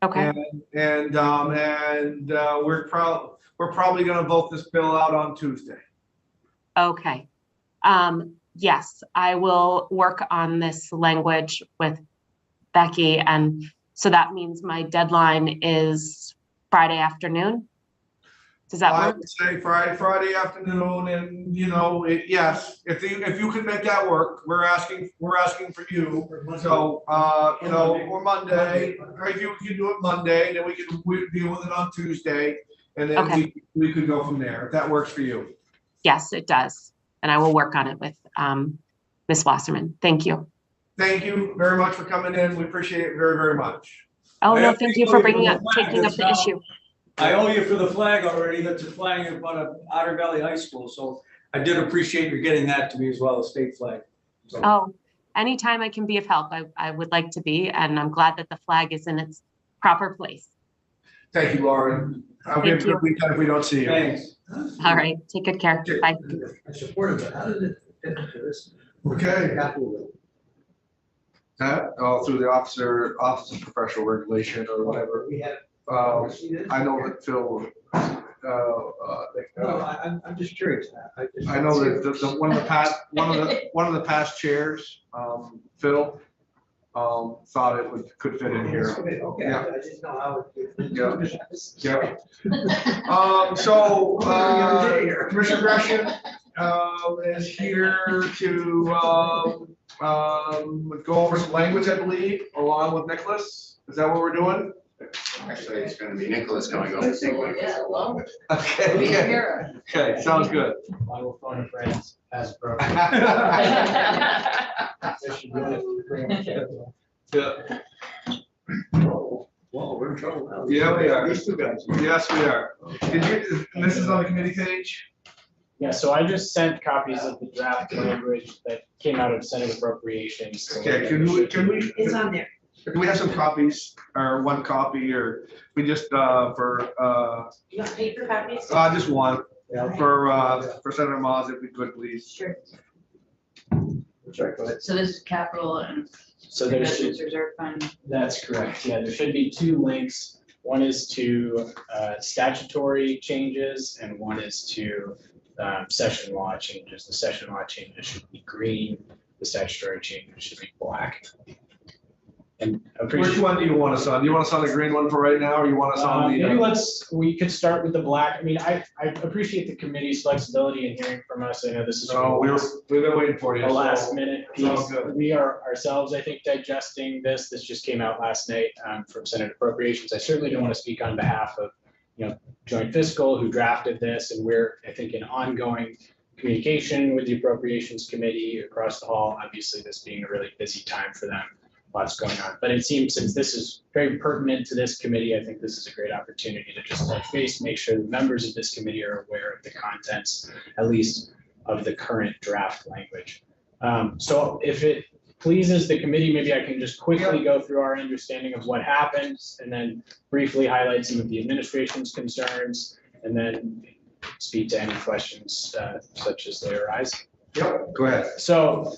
Okay. And we're probably going to vote this bill out on Tuesday. Okay. Yes, I will work on this language with Becky. And so that means my deadline is Friday afternoon. Does that I work? would say Friday afternoon, and yes, if you could make that work, we're asking for you. So or Monday, or if you can do it Monday, then we deal with it on Tuesday, and then Okay. we could go from there if that works for you. Yes, it does. And I will work on it with Ms. Wasserman. Thank you. Thank you very much for coming in. We appreciate it very, very much. Oh, I no, have thank to you go for to the taking up flag the issue. I owe you for the flag already. That's a flag in front of Otter Valley High School. So I did appreciate you getting that to me as well, a state flag. So, Oh, anytime I can be of help, I would like to be, and I'm glad that the flag is in its proper place. Thank you, Lauren. Have a Thank good you. weekend if we don't see you. thanks. All right, take good care. Bye. I support it, but how did it fit into this? Okay. Happy with it. Through the Office of Professional Regulation or whatever. We had. I know that Phil, No, I'm just curious. I know that one of the past chairs, Phil, thought it could fit in here. Okay, Yeah. I didn't know how it. Yeah. Commissioner Gresham, is here to, go over some language, I believe, along with Nicholas. Is that what we're doing? Actually, it's gonna be Nicholas going over the language. Okay, sounds good. I will phone a friend as per. Yeah. Whoa, we're in trouble now. Yeah, we are. These two guys. Yes, we are. And this is on the committee page? Yeah, so I just sent copies of the draft language that came out of Senate Appropriations. Okay, can we? It's on there. Do we have some copies, or one copy, or we just, You want paper copies? just one, for Senator Moss, if we could, please. Sure. Sorry, go ahead. So this is capital and So there should, Veterans Reserve Fund. that's correct, yeah, there should be two links. One is to statutory changes and one is to session law changes. The session law changes should be green, the statutory changes should be black. And Which one do you want us on? Do you want us on the green one for right now, or you want us on the? Maybe we could start with the black. I mean, I appreciate the committee's flexibility in hearing from us. I know this is. No, we've been waiting for you. A so- last minute Sounds piece. good. We are ourselves, I think, digesting this. This just came out last night from Senate Appropriations. I certainly don't want to speak on behalf of, Joint Fiscal who drafted this, and we're, I think, in ongoing communication with the Appropriations Committee across the hall. Obviously, this being a really busy time for them, lots going on. But it seems since this is very pertinent to this committee, I think this is a great opportunity to just touch base, make sure the members of this committee are aware of the contents, at least of the current draft language. So if it pleases the committee, maybe I can just quickly go through our understanding of what happened and then briefly highlight some of the administration's concerns and then speak to any questions such as they arise. Yep. Go ahead. So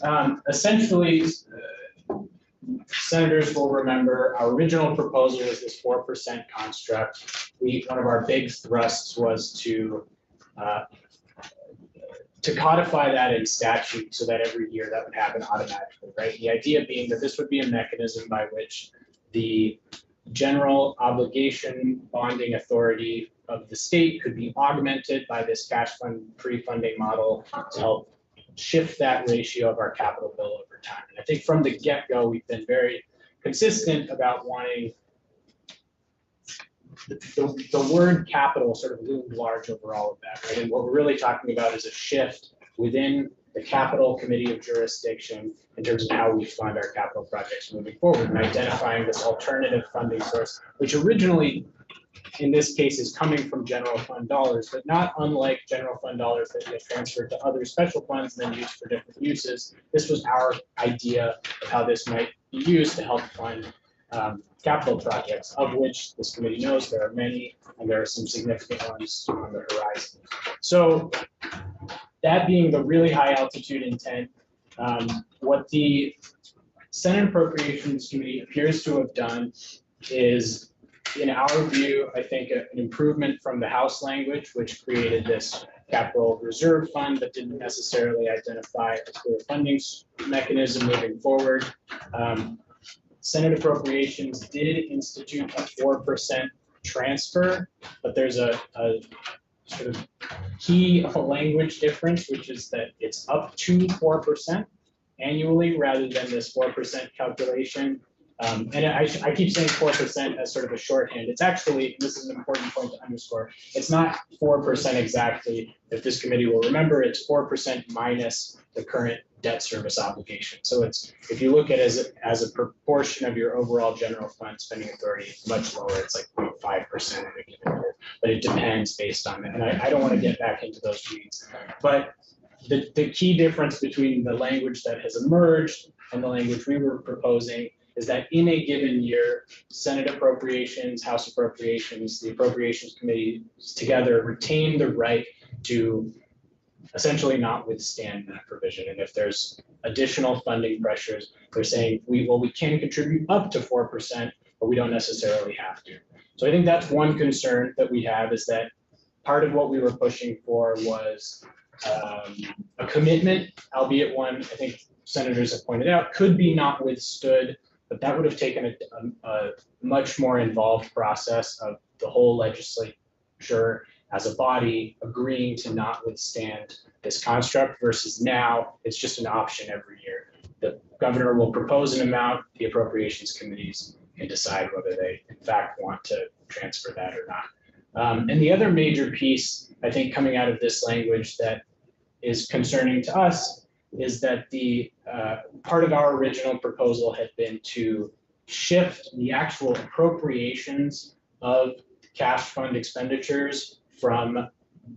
essentially, senators will remember our original proposal was this 4% construct. One of our big thrusts was to codify that in statute so that every year that would happen automatically, right? The idea being that this would be a mechanism by which the general obligation bonding authority of the state could be augmented by this cash fund pre-funding model to help shift that ratio of our capital bill over time. And I think from the get-go, we've been very consistent about wanting the word capital sort of loomed large over all of that, right? And what we're really talking about is a shift within the capital committee of jurisdiction in terms of how we fund our capital projects moving forward and identifying this alternative funding source, which originally, in this case, is coming from general fund dollars, but not unlike general fund dollars that get transferred to other special funds and then used for different uses. This was our idea of how this might be used to help fund capital projects, of which this committee knows there are many, and there are some significant ones on the horizon. So that being the really high altitude intent, what the Senate Appropriations Committee appears to have done is, in our view, I think an improvement from the House language, which created this capital reserve fund, but didn't necessarily identify a clear funding mechanism moving forward. Senate Appropriations did institute a 4% transfer, but there's a sort of key language difference, which is that it's up to 4% annually rather than this 4% calculation. And I keep saying 4% as sort of a shorthand. It's actually, this is an important point to underscore, it's not 4% exactly. If this committee will remember, it's 4% minus the current debt service obligation. So it's, if you look at it as a proportion of your overall general fund spending authority, it's much lower. It's like 0.5% in a given year, but it depends based on it. And I don't want to get back into those weeds, but the key difference between the language that has emerged and the language we were proposing is that in a given year, Senate Appropriations, House Appropriations, the Appropriations Committee together retain the right to essentially not withstand that provision. And if there's additional funding pressures, they're saying, we can contribute up to 4%, but we don't necessarily have to. So I think that's one concern that we have, is that part of what we were pushing for was a commitment, albeit one, I think senators have pointed out, could be not withstood, but that would have taken a much more involved process of the whole legislature as a body agreeing to not withstand this construct, versus now it's just an option every year. The governor will propose an amount, the appropriations committees can decide whether they in fact want to transfer that or not. And the other major piece, I think, coming out of this language that is concerning to us is that the part of our original proposal had been to shift the actual appropriations of cash fund expenditures from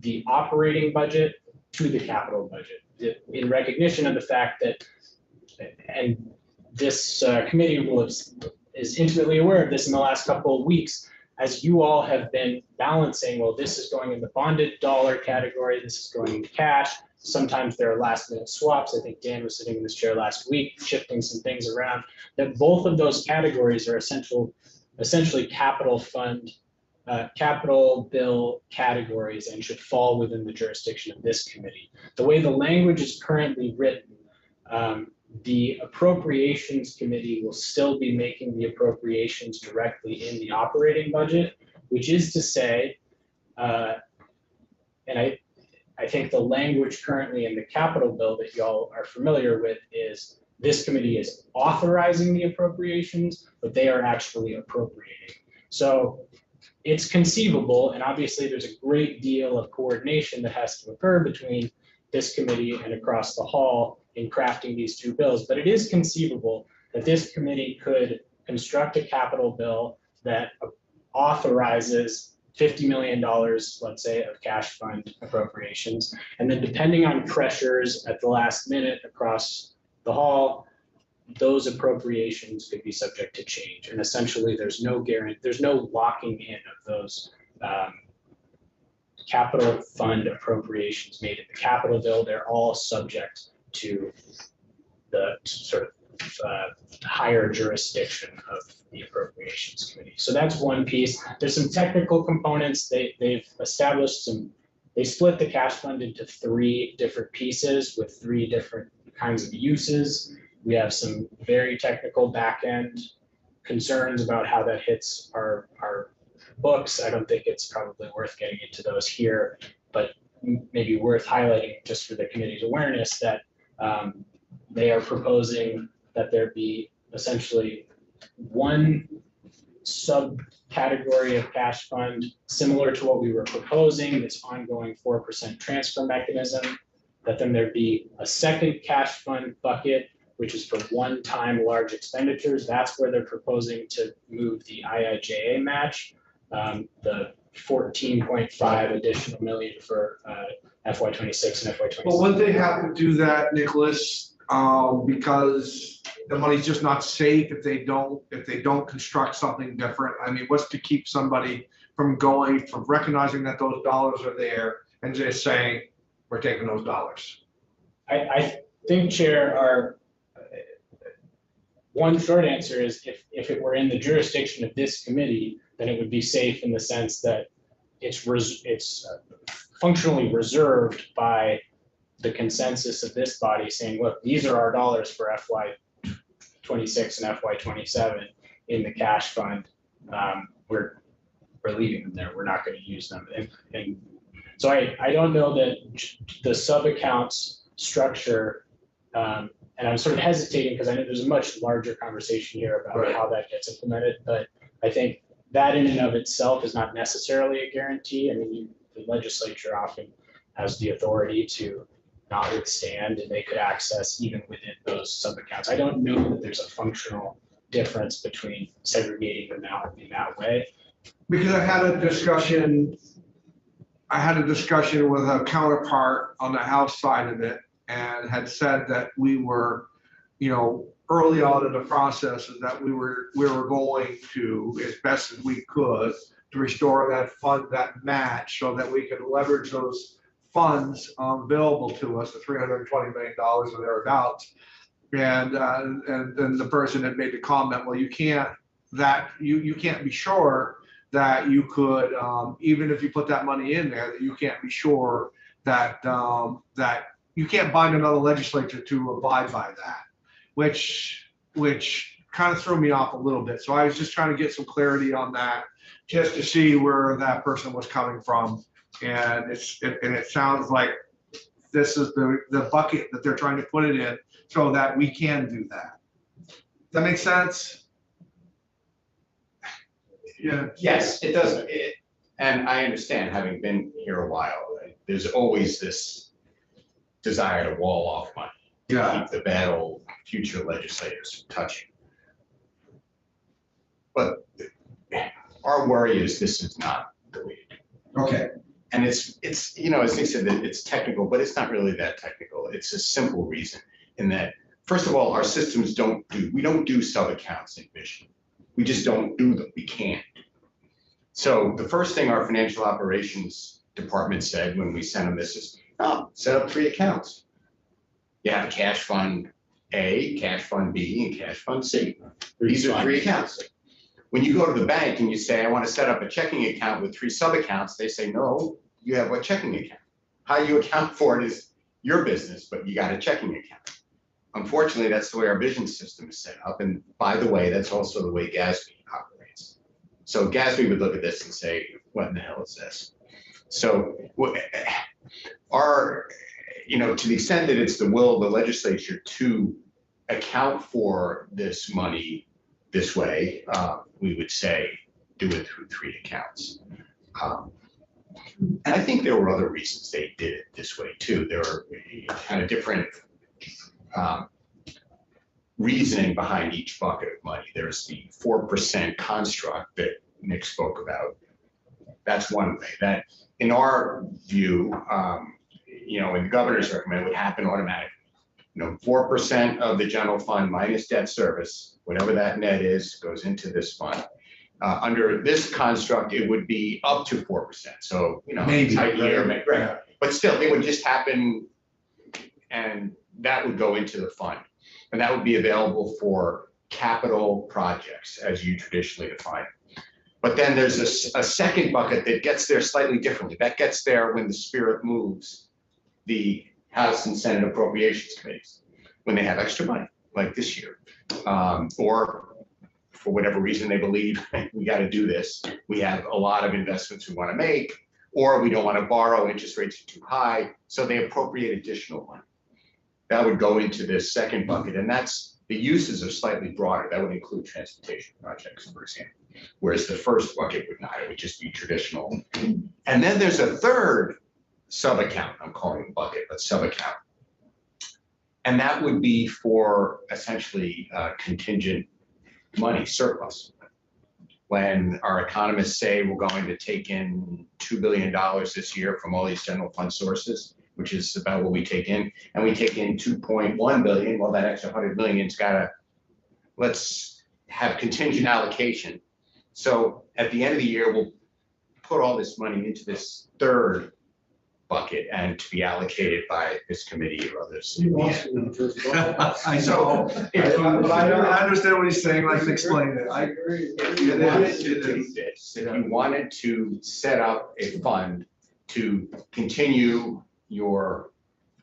the operating budget to the capital budget, in recognition of the fact that, and this committee is intimately aware of this in the last couple of weeks, as you all have been balancing, well, this is going in the bonded dollar category, this is going into cash. Sometimes there are last minute swaps. I think Dan was sitting in this chair last week, shifting some things around, that both of those categories are essentially capital fund, capital bill categories, and should fall within the jurisdiction of this committee. The way the language is currently written, the Appropriations Committee will still be making the appropriations directly in the operating budget, which is to say, and I think the language currently in the capital bill that y'all are familiar with is this committee is authorizing the appropriations, but they are actually appropriating. So it's conceivable, and obviously there's a great deal of coordination that has to occur between this committee and across the hall in crafting these two bills, but it is conceivable that this committee could construct a capital bill that authorizes $50 million, let's say, of cash fund appropriations. And then depending on pressures at the last minute across the hall, those appropriations could be subject to change. And essentially there's no guarantee, there's no locking in of those capital fund appropriations made in the capital bill, they're all subject to the sort of higher jurisdiction of the appropriations committee. So that's one piece. There's some technical components. They've established they split the cash fund into 3 different pieces with 3 different kinds of uses. We have some very technical back end concerns about how that hits our books. I don't think it's probably worth getting into those here, but maybe worth highlighting just for the committee's awareness that they are proposing that there be essentially one subcategory of cash fund similar to what we were proposing, this ongoing 4% transfer mechanism, that then there'd be a second cash fund bucket, which is for one-time large expenditures. That's where they're proposing to move the IIJA match, the 14.5 additional million for FY26 and FY27. But wouldn't they have to do that, Nicholas? Because the money's just not safe if they don't construct something different. I mean, what's to keep somebody from recognizing that those dollars are there and just saying, we're taking those dollars? I think, Chair, one short answer is if it were in the jurisdiction of this committee, then it would be safe in the sense that it's functionally reserved by the consensus of this body saying, look, these are our dollars for FY26 and FY27 in the cash fund. We're leaving them there. We're not going to use them. And so I don't know that the sub-accounts structure, and I'm sort of hesitating because I know there's a much larger conversation here about how that gets implemented, but I think that in and of itself is not necessarily a guarantee. I mean, the legislature often has the authority to not withstand, and they could access even within those sub-accounts. I don't know that there's a functional difference between segregating them out in that way. Because I had a discussion with a counterpart on the House side of it and had said that we were, early on in the process that we were going to, as best as we could, to restore that fund, that match, so that we could leverage those funds available to us, the $320 million or thereabouts. And then the person had made the comment, well, you can't be sure that you could, even if you put that money in there, that you can't be sure that that you can't bind another legislature to abide by that, which kind of threw me off a little bit. So I was just trying to get some clarity on that, just to see where that person was coming from. And it sounds like this is the bucket that they're trying to put it in so that we can do that. Does that make sense? Yeah. Yes, it does. And I understand, having been here a while, there's always this desire to wall off money. To keep the bad old future legislators from touching. But our worry is this is not the way to do it. Okay. And it's as Nick said, it's technical, but it's not really that technical. It's a simple reason in that, first of all, our systems we don't do sub-accounts in Vision. We just don't do them. We can't. So the first thing our financial operations department said when we sent them this is, set up 3 accounts. You have cash fund A, cash fund B, and cash fund C. These are 3 accounts. When you go to the bank and you say, I want to set up a checking account with 3 sub-accounts, they say, no, you have a checking account. How you account for it is your business, but you got a checking account. Unfortunately, that's the way our Vision system is set up. And by the way, that's also the way GASB operates. So GASB would look at this and say, what in the hell is this? So to the extent that it's the will of the legislature to account for this money this way, we would say do it through 3 accounts. And I think there were other reasons they did it this way too. There were kind of different reasoning behind each bucket of money. There's the 4% construct that Nick spoke about. That's one way. That, in our view, and the governor's recommend, would happen automatically. 4% of the general fund minus debt service, whatever that net is, goes into this fund. Under this construct, it would be up to 4%. So, Maybe, tight year, right? right? But still, it would just happen, and that would go into the fund. And that would be available for capital projects, as you traditionally define it. But then there's a second bucket that gets there slightly differently. That gets there when the spirit moves the House and Senate Appropriations Committees, when they have extra money, like this year. Or for whatever reason they believe we got to do this. We have a lot of investments we want to make, or we don't want to borrow, interest rates are too high, so they appropriate additional money. That would go into this second bucket, and the uses are slightly broader. That would include transportation projects, for example, whereas the first bucket would not. It would just be traditional. And then there's a third sub-account, I'm calling it bucket, but sub-account. And that would be for essentially contingent money surplus. When our economists say we're going to take in $2 billion this year from all these general fund sources, which is about what we take in, and we take in 2.1 billion, well, that extra 100 million's let's have contingent allocation. So at the end of the year, we'll put all this money into this third bucket and to be allocated by this committee or others. I know, but I understand what he's saying, I can explain it. If you wanted to do this, if you wanted to set up a fund to continue your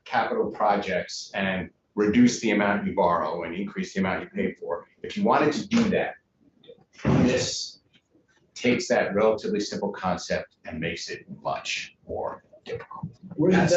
capital projects and reduce the amount you borrow and increase the amount you pay for, if you wanted to do that, this takes that relatively simple concept and makes it much more difficult. Wasn't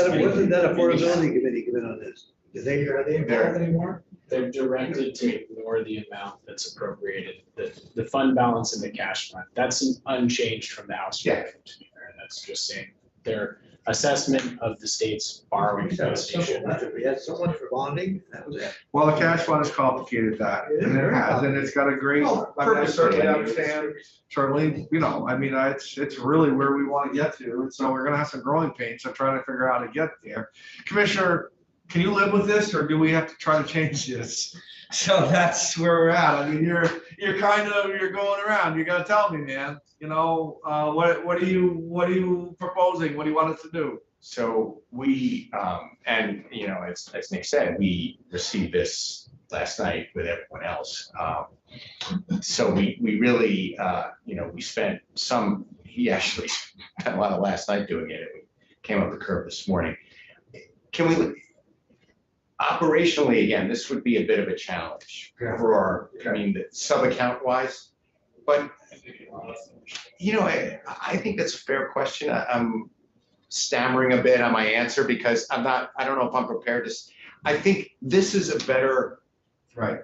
that affordability committee given on this? Are they involved anymore? They're directed to ignore the amount that's appropriated, the fund balance and the cash fund. That's unchanged from the House. Yeah. And that's just saying their assessment of the state's borrowing capacity. We had so much for bonding, that was it. Well, the cash fund has complicated that, and it has, and it's got a great, I certainly understand, certainly, it's really where we want to get to, and so we're gonna have some growing pains, so trying to figure out how to get there. Commissioner, can you live with this, or do we have to try to change this? So that's where we're at. I mean, you're going around, you gotta tell me, man, what are you proposing? What do you want us to do? So we, and as Nick said, we received this last night with everyone else. So we really, we spent he actually spent a lot of last night doing it. It came up the curve this morning. Operationally, again, this would be a bit of a challenge for the sub-account wise, but I think that's a fair question. I'm stammering a bit on my answer because I don't know if I'm prepared to. I think this is a better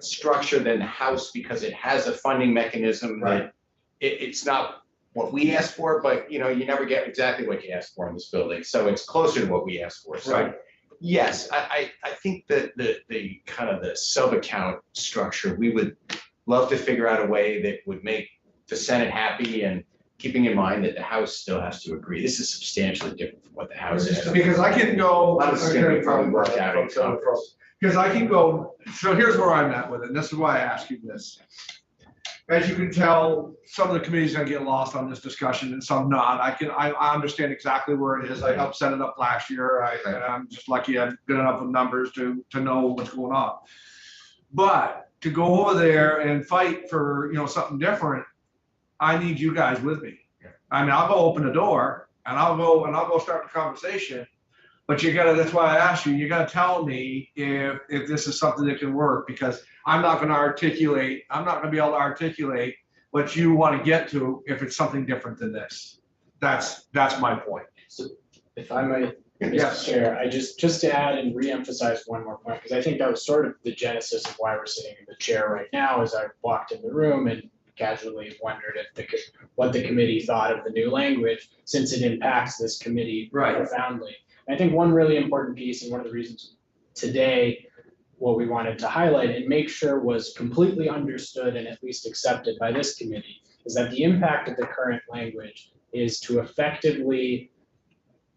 structure than the House because it has a funding mechanism that it's not what we asked for, but you never get exactly what you asked for in this building. So it's closer to what we asked for. So yes, I think that the kind of the sub-account structure, we would love to figure out a way that would make the Senate happy, and keeping in mind that the House still has to agree. This is substantially different from what the House is. Because I can go. A lot of this is going to be probably worked out in Congress. Because I can go, so here's where I'm at with it, and this is why I ask you this. As you can tell, some of the committee's gonna get lost on this discussion and some not. I understand exactly where it is. I helped set it up last year. I'm just lucky I'm good enough with numbers to know what's going on. But to go over there and fight for, something different, I need you guys with me. I'll go open the door and I'll go start the conversation. But that's why I asked you, you gotta tell me if this is something that can work, because I'm not gonna be able to articulate what you want to get to if it's something different than this. That's my point. So if I might, Yes. Mr. Chair, I just to add and reemphasize one more point, because I think that was sort of the genesis of why we're sitting in the chair right now, as I walked in the room and casually wondered what the committee thought of the new language, since it impacts this committee profoundly. I think one really important piece, and one of the reasons today, what we wanted to highlight and make sure was completely understood and at least accepted by this committee, is that the impact of the current language is to effectively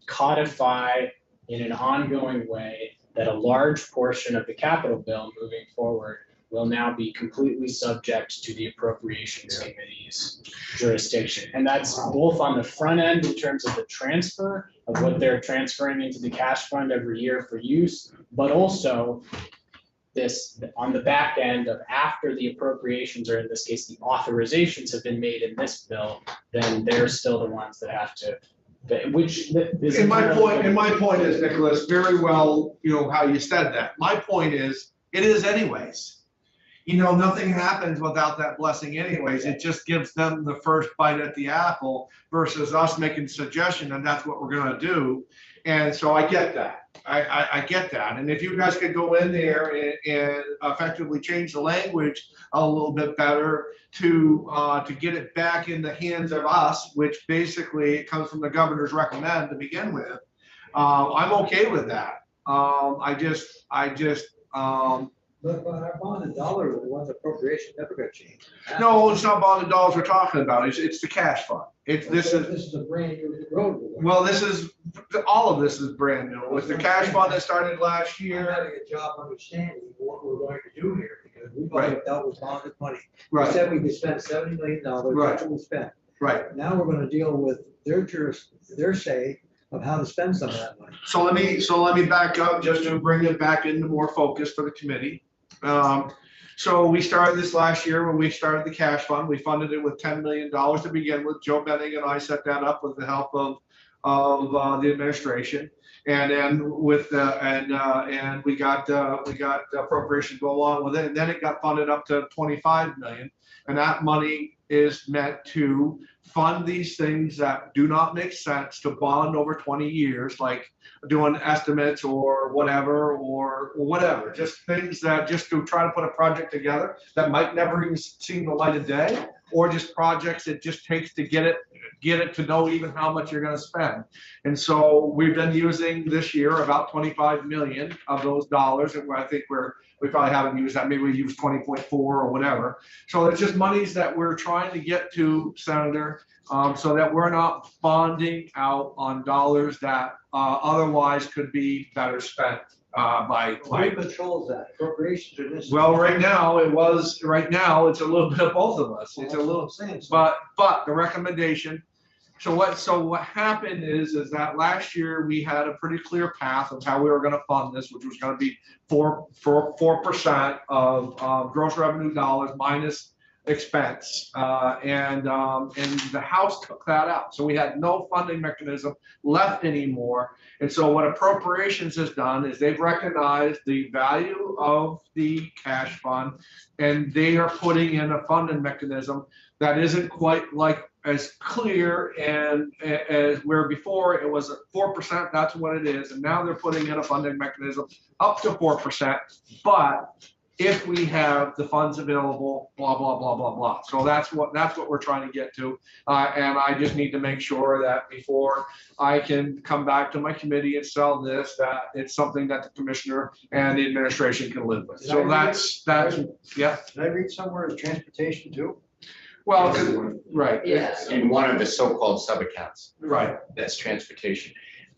codify in an ongoing way that a large portion of the capital bill moving forward will now be completely subject to the Appropriations Committee's jurisdiction. And that's both on the front end in terms of the transfer of what they're transferring into the cash fund every year for use, but also this on the back end of after the appropriations, or in this case, the authorizations have been made in this bill, then they're still the ones that have to, which is. And my point is, Nicholas, very well, how you said that. My point is, it is anyways. Nothing happens without that blessing anyways. It just gives them the first bite at the apple versus us making suggestion, and that's what we're gonna do. And so I get that. I get that. And if you guys could go in there and effectively change the language a little bit better to get it back in the hands of us, which basically it comes from the governor's recommend to begin with, I'm okay with that. But our bonded dollar, the ones appropriation never got changed. No, it's not bonded dollars we're talking about. It's the cash fund. This is a brand new road. Well, all of this is brand new. With the cash fund that started last I'm year. having a job understanding what we're going to do here, because we've Right. already dealt with bonded money. We Right, said we could spend $70 million, Right. that's what we spent. right. Now we're gonna deal with their say of how to spend some of that money. So let me back up just to bring it back into more focus for the committee. So we started this last year when we started the cash fund. We funded it with $10 million to begin with. Joe Benning and I set that up with the help of the administration. And then and we got appropriation to go along with it. And then it got funded up to 25 million. And that money is meant to fund these things that do not make sense to bond over 20 years, like doing estimates or whatever, just things that just to try to put a project together that might never even see the light of day, or just projects it just takes to get it to know even how much you're going to spend. And so we've been using this year about 25 million of those dollars, and I think we probably haven't used that. Maybe we used 20.4 or whatever. So it's just monies that we're trying to get to, Senator, so that we're not bonding out on dollars that otherwise could be better spent by. Who controls that? Appropriations or this? Well, right now it's a little bit of both of us. It's a little, but the recommendation. So what happened is that last year we had a pretty clear path of how we were going to fund this, which was going to be 4% of gross revenue dollars minus expense, and the House took that out. So we had no funding mechanism left anymore. And so what appropriations has done is they've recognized the value of the cash fund, and they are putting in a funding mechanism that isn't quite like as clear and as where before it was at 4%, that's what it is. And now they're putting in a funding mechanism up to 4%, but if we have the funds available, blah, blah, blah, blah, blah. So that's what we're trying to get to. And I just need to make sure that before I can come back to my committee and sell this, that it's something that the commissioner and the administration can live with. So that's, yeah. Did I read somewhere as transportation too? Well, right. Yeah. In one of the so-called sub-accounts. Right. That's transportation.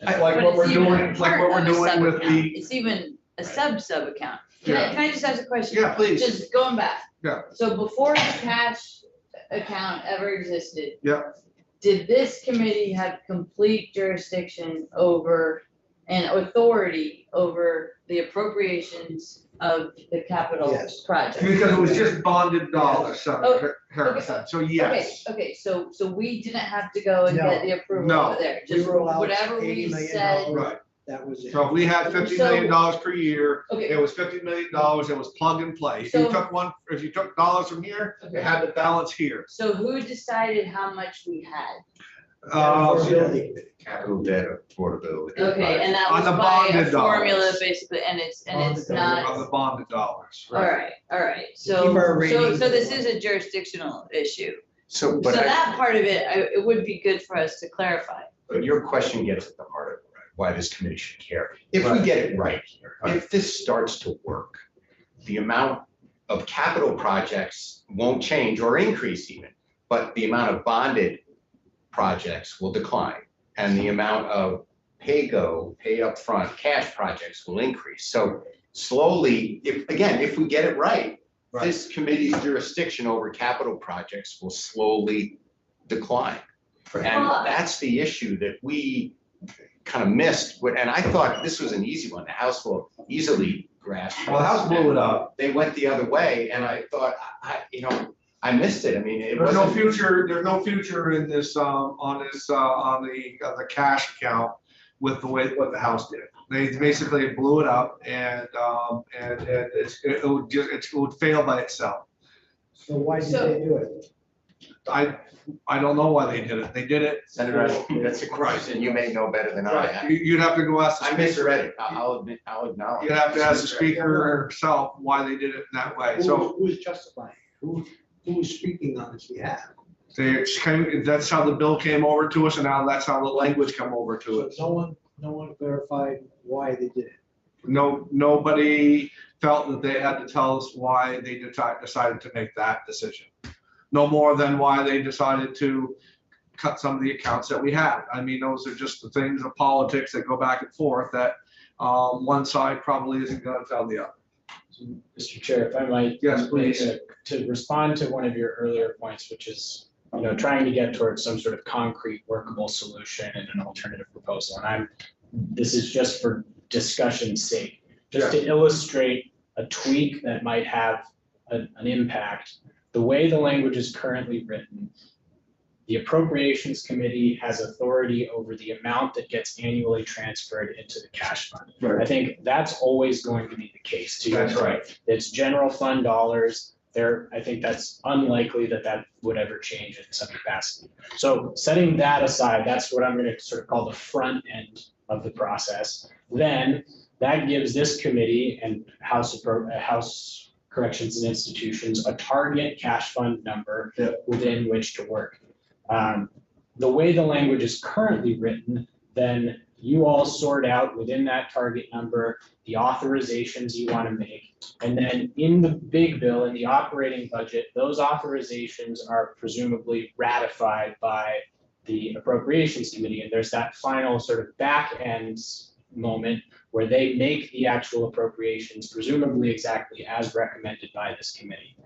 I like But what we're it's even doing, like what we're part of a doing with sub-account. the, It's even a sub-account. Yeah. Can I just ask a question? yeah, please. Just going back. Yeah. So before the cash account ever existed. Yeah. Did this committee have complete jurisdiction over and authority over the appropriations of the capital Yes. project? Because it was just bonded dollars, Senator Harrison. So yes. Okay, so we didn't have to go and No. get the approval No. over there, We just were allowed whatever $80 we million. said. Right. That was it. So if we had $50 million per year, Okay. it was $50 million, it was plug and play. If you took dollars from here, Okay. it had to balance here. So who decided how much we had? Affordability. Capital debt affordability. Okay, and that On was the by a bonded formula dollars. basically, and it's Bonded not. Of the bonded dollars. All right, keep our rating. so this is a jurisdictional issue. So, So but that part of it, it would be good for us to clarify. your question gets at the heart of it, right? Why this committee should care. If we get it right here, if this starts to work, the amount of capital projects won't change or increase even, but the amount of bonded projects will decline. And the amount of pay upfront cash projects will increase. So slowly, if we get it right, this committee's jurisdiction over capital projects will slowly decline. And that's the issue that we kind of missed, and I thought this was an easy one, the House will easily grasp. Well, the House blew it up. They went the other way, and I thought, I missed it, I mean, it There's no wasn't. there's no future in this, on the cash account with the way, what the House did. They basically blew it up and it would fail by itself. So why did they do it? I don't know why they did it. They did it. Senator, that's a question you may know better than I. You'd have to go ask the I speaker. misread it, I'll admit, I'll acknowledge. You'd have to ask the speaker herself why they did it in that way. So Who is justifying? Who is speaking on his behalf? that's how the bill came over to us, and now that's how the language come over to us. So no one verified why they did it. Nobody felt that they had to tell us why they decided to make that decision. No more than why they decided to cut some of the accounts that we had. I mean, those are just the things of politics that go back and forth that one side probably isn't going to tell the other. Mr. Chair, if I might. Yes, please. To respond to one of your earlier points, which is, trying to get towards some sort of concrete workable solution and an alternative proposal. And this is just for discussion's sake, just to illustrate a tweak that might have an impact. The way the language is currently written, the Appropriations Committee has authority over the amount that gets annually transferred into the cash fund. Right. I think that's always going to be the case, to your That's point. right. It's general fund dollars. I think that's unlikely that would ever change in some capacity. So setting that aside, that's what I'm going to sort of call the front end of the process. Then that gives this committee and House Corrections and Institutions a target cash fund number within which to work. The way the language is currently written, then you all sort out within that target number the authorizations you want to make. And then in the big bill, in the operating budget, those authorizations are presumably ratified by the Appropriations Committee. And there's that final sort of back end moment where they make the actual appropriations, presumably exactly as recommended by this committee.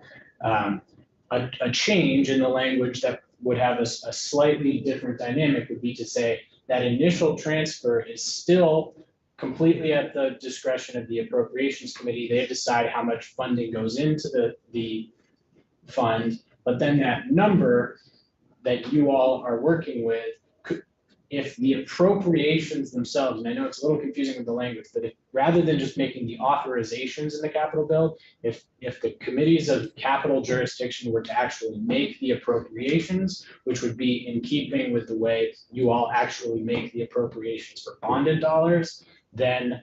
A change in the language that would have a slightly different dynamic would be to say that initial transfer is still completely at the discretion of the Appropriations Committee. They decide how much funding goes into the fund, but then that number that you all are working with, if the appropriations themselves, and I know it's a little confusing with the language, but rather than just making the authorizations in the capital bill, if the committees of capital jurisdiction were to actually make the appropriations, which would be in keeping with the way you all actually make the appropriations for bonded dollars, then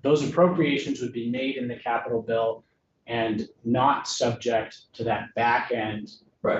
those appropriations would be made in the capital bill and not subject to that back end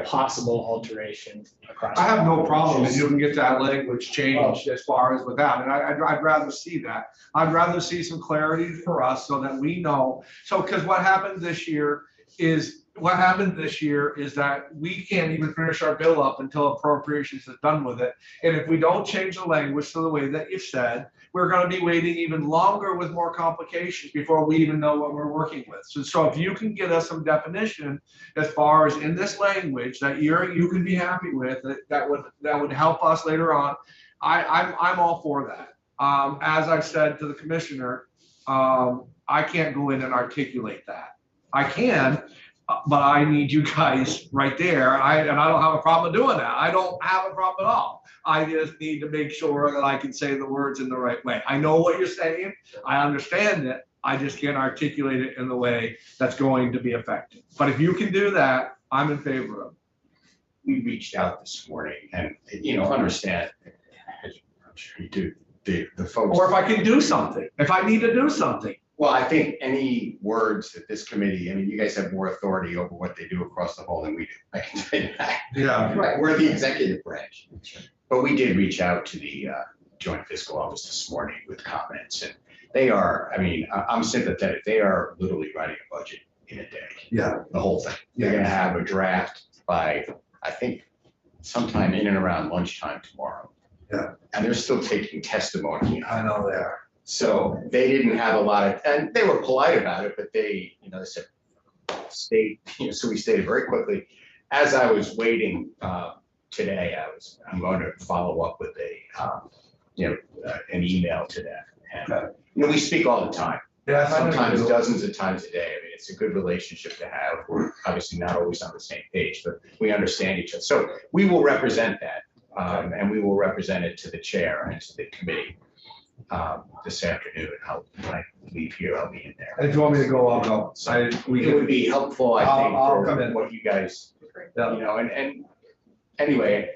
possible alteration across. I have no problem if you can get that language changed as far as with that, and I'd rather see that. I'd rather see some clarity for us so that we know. So, because what happened this year is that we can't even finish our bill up until appropriations is done with it. And if we don't change the language to the way that you said, we're going to be waiting even longer with more complications before we even know what we're working with. So if you can get us some definition as far as in this language that you can be happy with, that would help us later on. I'm all for that. As I've said to the commissioner, I can't go in and articulate that. I can, but I need you guys right there. And I don't have a problem doing that. I don't have a problem at all. I just need to make sure that I can say the words in the right way. I know what you're saying. I understand it. I just can't articulate it in the way that's going to be effective. But if you can do that, I'm in favor of it. We reached out this morning and, understand, I'm sure you do, the folks. Or if I can do something, if I need to do something. Well, I think any words that this committee, you guys have more authority over what they do across the hall than we do. I can tell you that. Yeah. Right, we're the executive branch. But we did reach out to the Joint Fiscal Office this morning with comments, and they are, I'm sympathetic. They are literally writing a budget in a day. Yeah. The whole thing. They're gonna have a draft by, I think, sometime in and around lunchtime tomorrow. Yeah. And they're still taking testimony. I know they are. So they didn't have a lot of, and they were polite about it, but they said, state, so we stated very quickly, as I was waiting today, I'm going to follow up with an email to them. And, we speak all the time. Yeah, Sometimes dozens of times a day. I mean, it's a good relationship to have. We're obviously not always on the same page, but we understand each other. So we will represent that, and we will represent it to the chair and to the committee this afternoon. When I leave here, I'll be in there. And if you want me to go, I'll go. It would be helpful, I think, I'll come for in. what you guys, and anyway,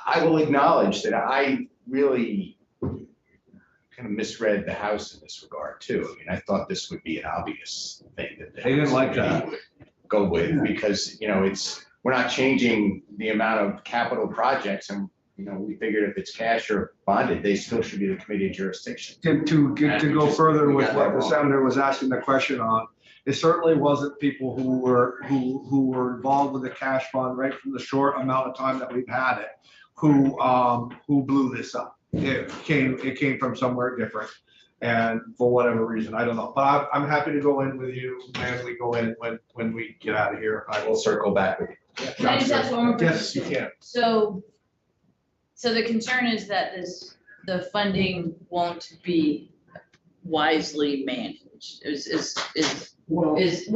I will acknowledge that I really kind of misread the House in this regard too. I mean, I thought this would be an obvious thing that They didn't like that. would go with, because, we're not changing the amount of capital projects, and, we figured if it's cash or bonded, they still should be the committee of jurisdiction. To go further we with got what that the wrong. senator was asking the question on, it certainly wasn't people who were involved with the cash fund right from the short amount of time that we've had it, who blew this up. It came from somewhere different, and for whatever reason, I don't know. But I'm happy to go in with you, and we go in when we get out of here. I will circle back with you. Can I just ask one more Yes, question? you can. So the concern is that the funding won't be wisely managed, we'll just,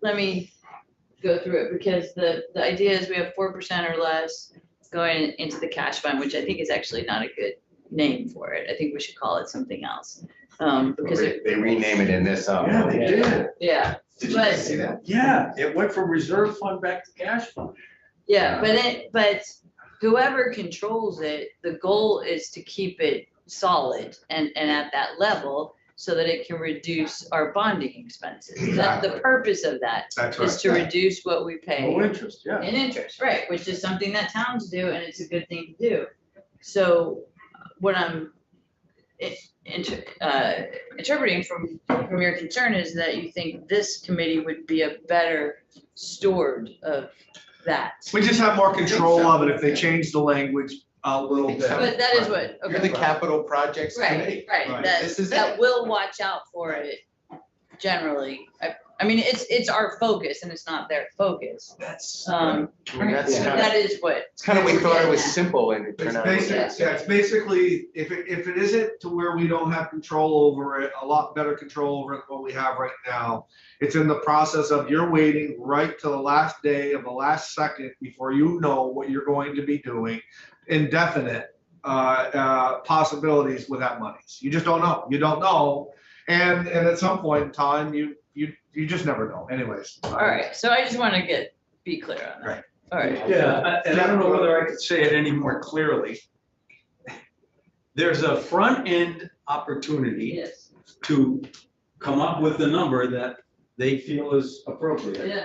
let me go through it, because the idea is we have 4% or less going into the cash fund, which I think is actually not a good name for it. I think we should call it something else. Because They rename it in this. Yeah, they did. Yeah, Did you but- guys see that? Yeah, it went from reserve fund back to cash fund. yeah, but whoever controls it, the goal is to keep it solid and at that level, so that it can reduce our bonding expenses. That's the purpose of that, That's is to reduce what we pay No interest, yeah. in interest, right, which is something that towns do, and it's a good thing to do. So what I'm interpreting from your concern is that you think this committee would be a better steward of that. We just have more control of it if they change the language a little bit. But that is what, You're the okay, capital projects committee. right, Right. This is that it. will watch out for it generally. I mean, it's our focus and it's not their focus. That's, Um, that's kind of, that is what. it's kind of, we thought it was Yeah. simple and it It's turned out. it's basically, if it isn't to where we don't have control over it, a lot better control over it than what we have right now. It's in the process of you're waiting right to the last day of the last second before you know what you're going to be doing. Indefinite possibilities with that money. You just don't know. You don't know. And at some point in time, you just never know anyways. All right, so I just want to be clear on that. Right. All right. Yeah, and I don't know whether I could say it any more clearly. There's a front end opportunity Yes, to come up with a number that they feel is appropriate. yeah,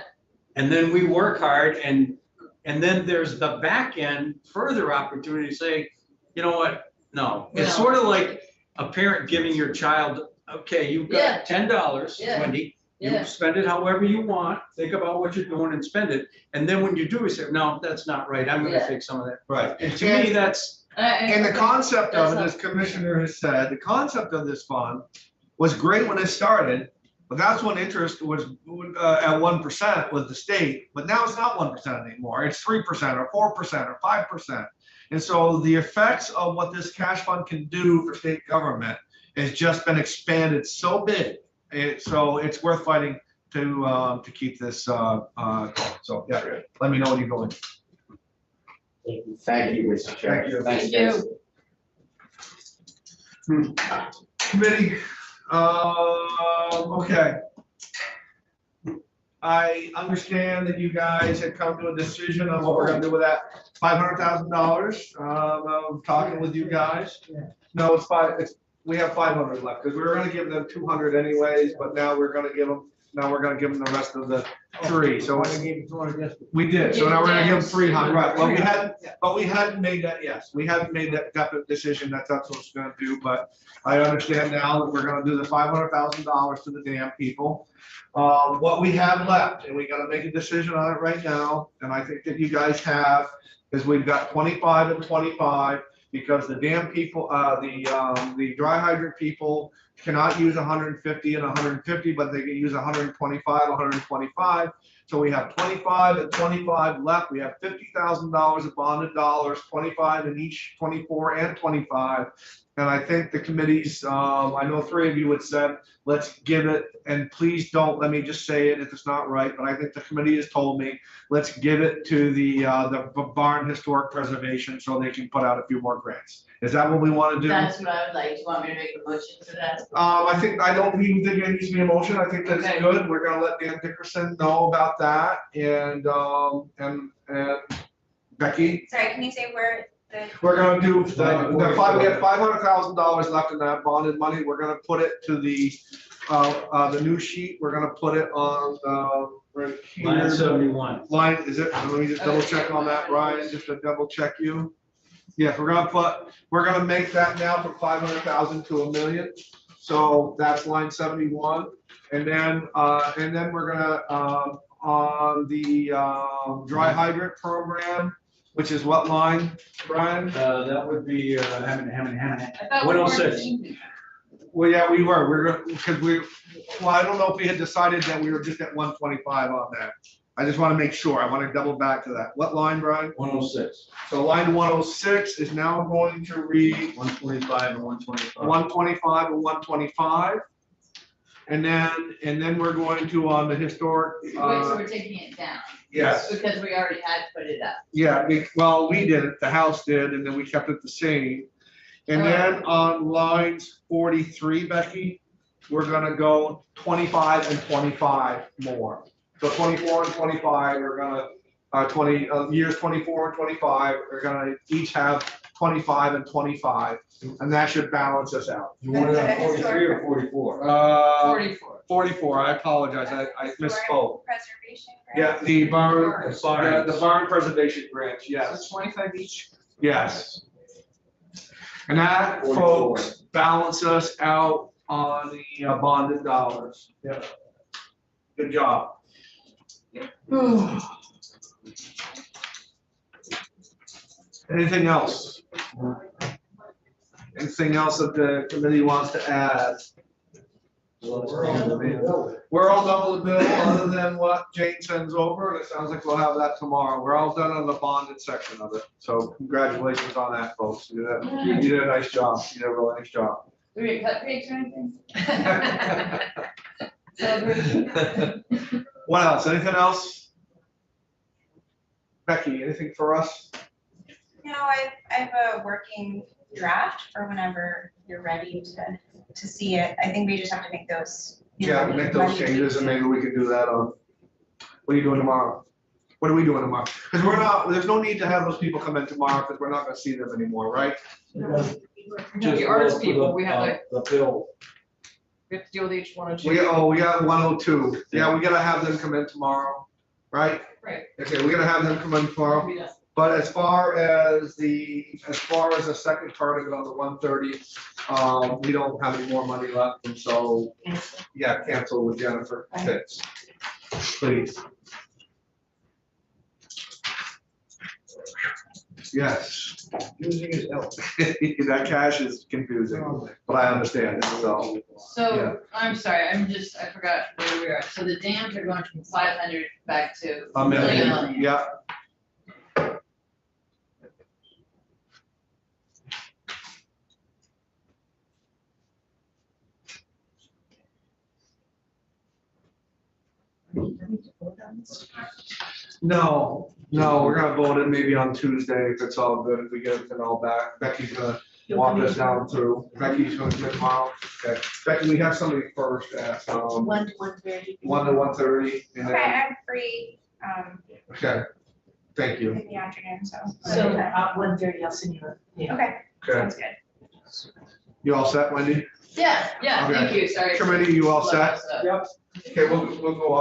And then we work hard and then there's the back end further opportunity to say, you know what? No, it's No. sort of like a parent giving your child, okay, you've Yeah. got $10, Yeah. Wendy. Yeah. You spend it however you want, think about what you're doing and spend it. And then when you do, you say, no, that's not right. I'm gonna Yeah. take some of that. Right. And to me, that's, And the concept of it, That's as Commissioner has said, the concept of this fund was great when it started, but that's when interest was at 1% with the state, but now it's not 1% anymore. It's 3% or 4% or 5%. And so the effects of what this cash fund can do for state government has just been expanded so big. So it's worth fighting to keep this going. So, yeah, let me know when you go in. Thank you, Mr. Chair. Thank you. Thanks, Thank guys. Committee, okay. I understand that you guys had come to a decision on what we're gonna do with that $500,000. I'm talking with you guys. No, we have 500 left, because we were gonna give them 200 anyways, but now we're gonna give them the rest of the three, so we did, so now we're gonna give them 300, right, well, we hadn't made that, yes, we hadn't made that definite decision that that's what it's gonna do, but I understand now that we're gonna do the $500,000 to the damn people. What we have left, and we gotta make a decision on it right now, and I think that you guys have, is we've got 25 and 25, because the damn people, the dry hydrant people cannot use 150 and 150, but they can use 125, 125. So we have 25 and 25 left. We have $50,000 of bonded dollars, 25 in each 24 and 25. And I think the committees, I know 3 of you had said, let's give it, and please don't, let me just say it if it's not right, but I think the committee has told me, let's give it to the Barn Historic Preservation so they can put out a few more grants. Is that what we want to do? That's what I would like. Do you want me to make a motion for that? I don't even think it needs to be a motion. I think that's Okay. good. We're gonna let Dan Dickerson know about that and Becky. Sorry, can you say where the? We're gonna do we have $500,000 left in that bonded money. We're gonna put it to the new sheet. We're gonna put it on, right here. Line 71. Line, is it? Let me just double check on that, Ryan, just to double check you. Yes, we're gonna make that now from 500,000 to $1 million. So that's line 71. And then we're gonna, on the dry hydrant program, which is what line, Brian? That would be, I thought we weren't 106. changing. Well, yeah, we're gonna, because I don't know if we had decided that we were just at 125 on that. I just want to make sure. I want to double back to that. What line, Brian? 106. So line 106 is now going to read 125 and 125. 125 and 125. And then we're going to on the historic. Wait, so we're taking it down? Yes. Because we already had put it up. Yeah, well, we did it, the house did, and then we kept it the same. And then on lines 43, Becky, we're gonna go 25 and 25 more. So 24 and 25 are gonna, years 24 and 25 are gonna each have 25 and 25, and that should balance us out. You want it on 43 or 44? 44. 44, I apologize, I misspoke. Preservation. Yeah, the barn, Barn. the barn preservation grants, yes. 25 each. Yes. And that, 44. folks, balance us out on the bonded dollars. Yep. Good job. Anything else? Anything else that the committee wants to add? We're all done with the bill, other than what Jane sends over, and it sounds like we'll have that tomorrow. We're all done on the bonded section of it, so congratulations on that, folks. You did a nice job. You did a really nice job. Do we get cupcakes or anything? What else? Anything else? Becky, anything for us? No, I have a working draft for whenever you're ready to see it. I think we just have to make those. Yeah, make those changes and maybe we can do that on, what are you doing tomorrow? What are we doing tomorrow? Because there's no need to have those people come in tomorrow because we're not gonna see them anymore, right? The artist people, we have like, The bill. we have to deal with each one or two. We got 102. Yeah, we gotta have them come in tomorrow, right? Right. Okay, we gotta have them come in tomorrow. We don't- But as far as the second part of it on the 130, we don't have any more money left, and so, yeah, cancel with Jennifer Fitz, please. Yes. Using his help. That cash is confusing, but I understand it, so. Yeah. So, I'm sorry, I forgot where we are. So the dams are going from 500 back to $1 million, yeah. No, we're gonna vote it maybe on Tuesday if it's all good, if we get it all back. Becky's gonna walk us down through. Becky's gonna come in tomorrow. Okay, Becky, we have somebody first at, 1 to 1:30. 1 to 1:30. And Okay, then, I'm free, okay, thank you. in the afternoon, so. So at 1:30, I'll send you a. Okay, Okay, sounds good. you all set, Wendy? Yeah, thank Okay. you, sorry. Committee, you all set? Yep. Okay, we'll go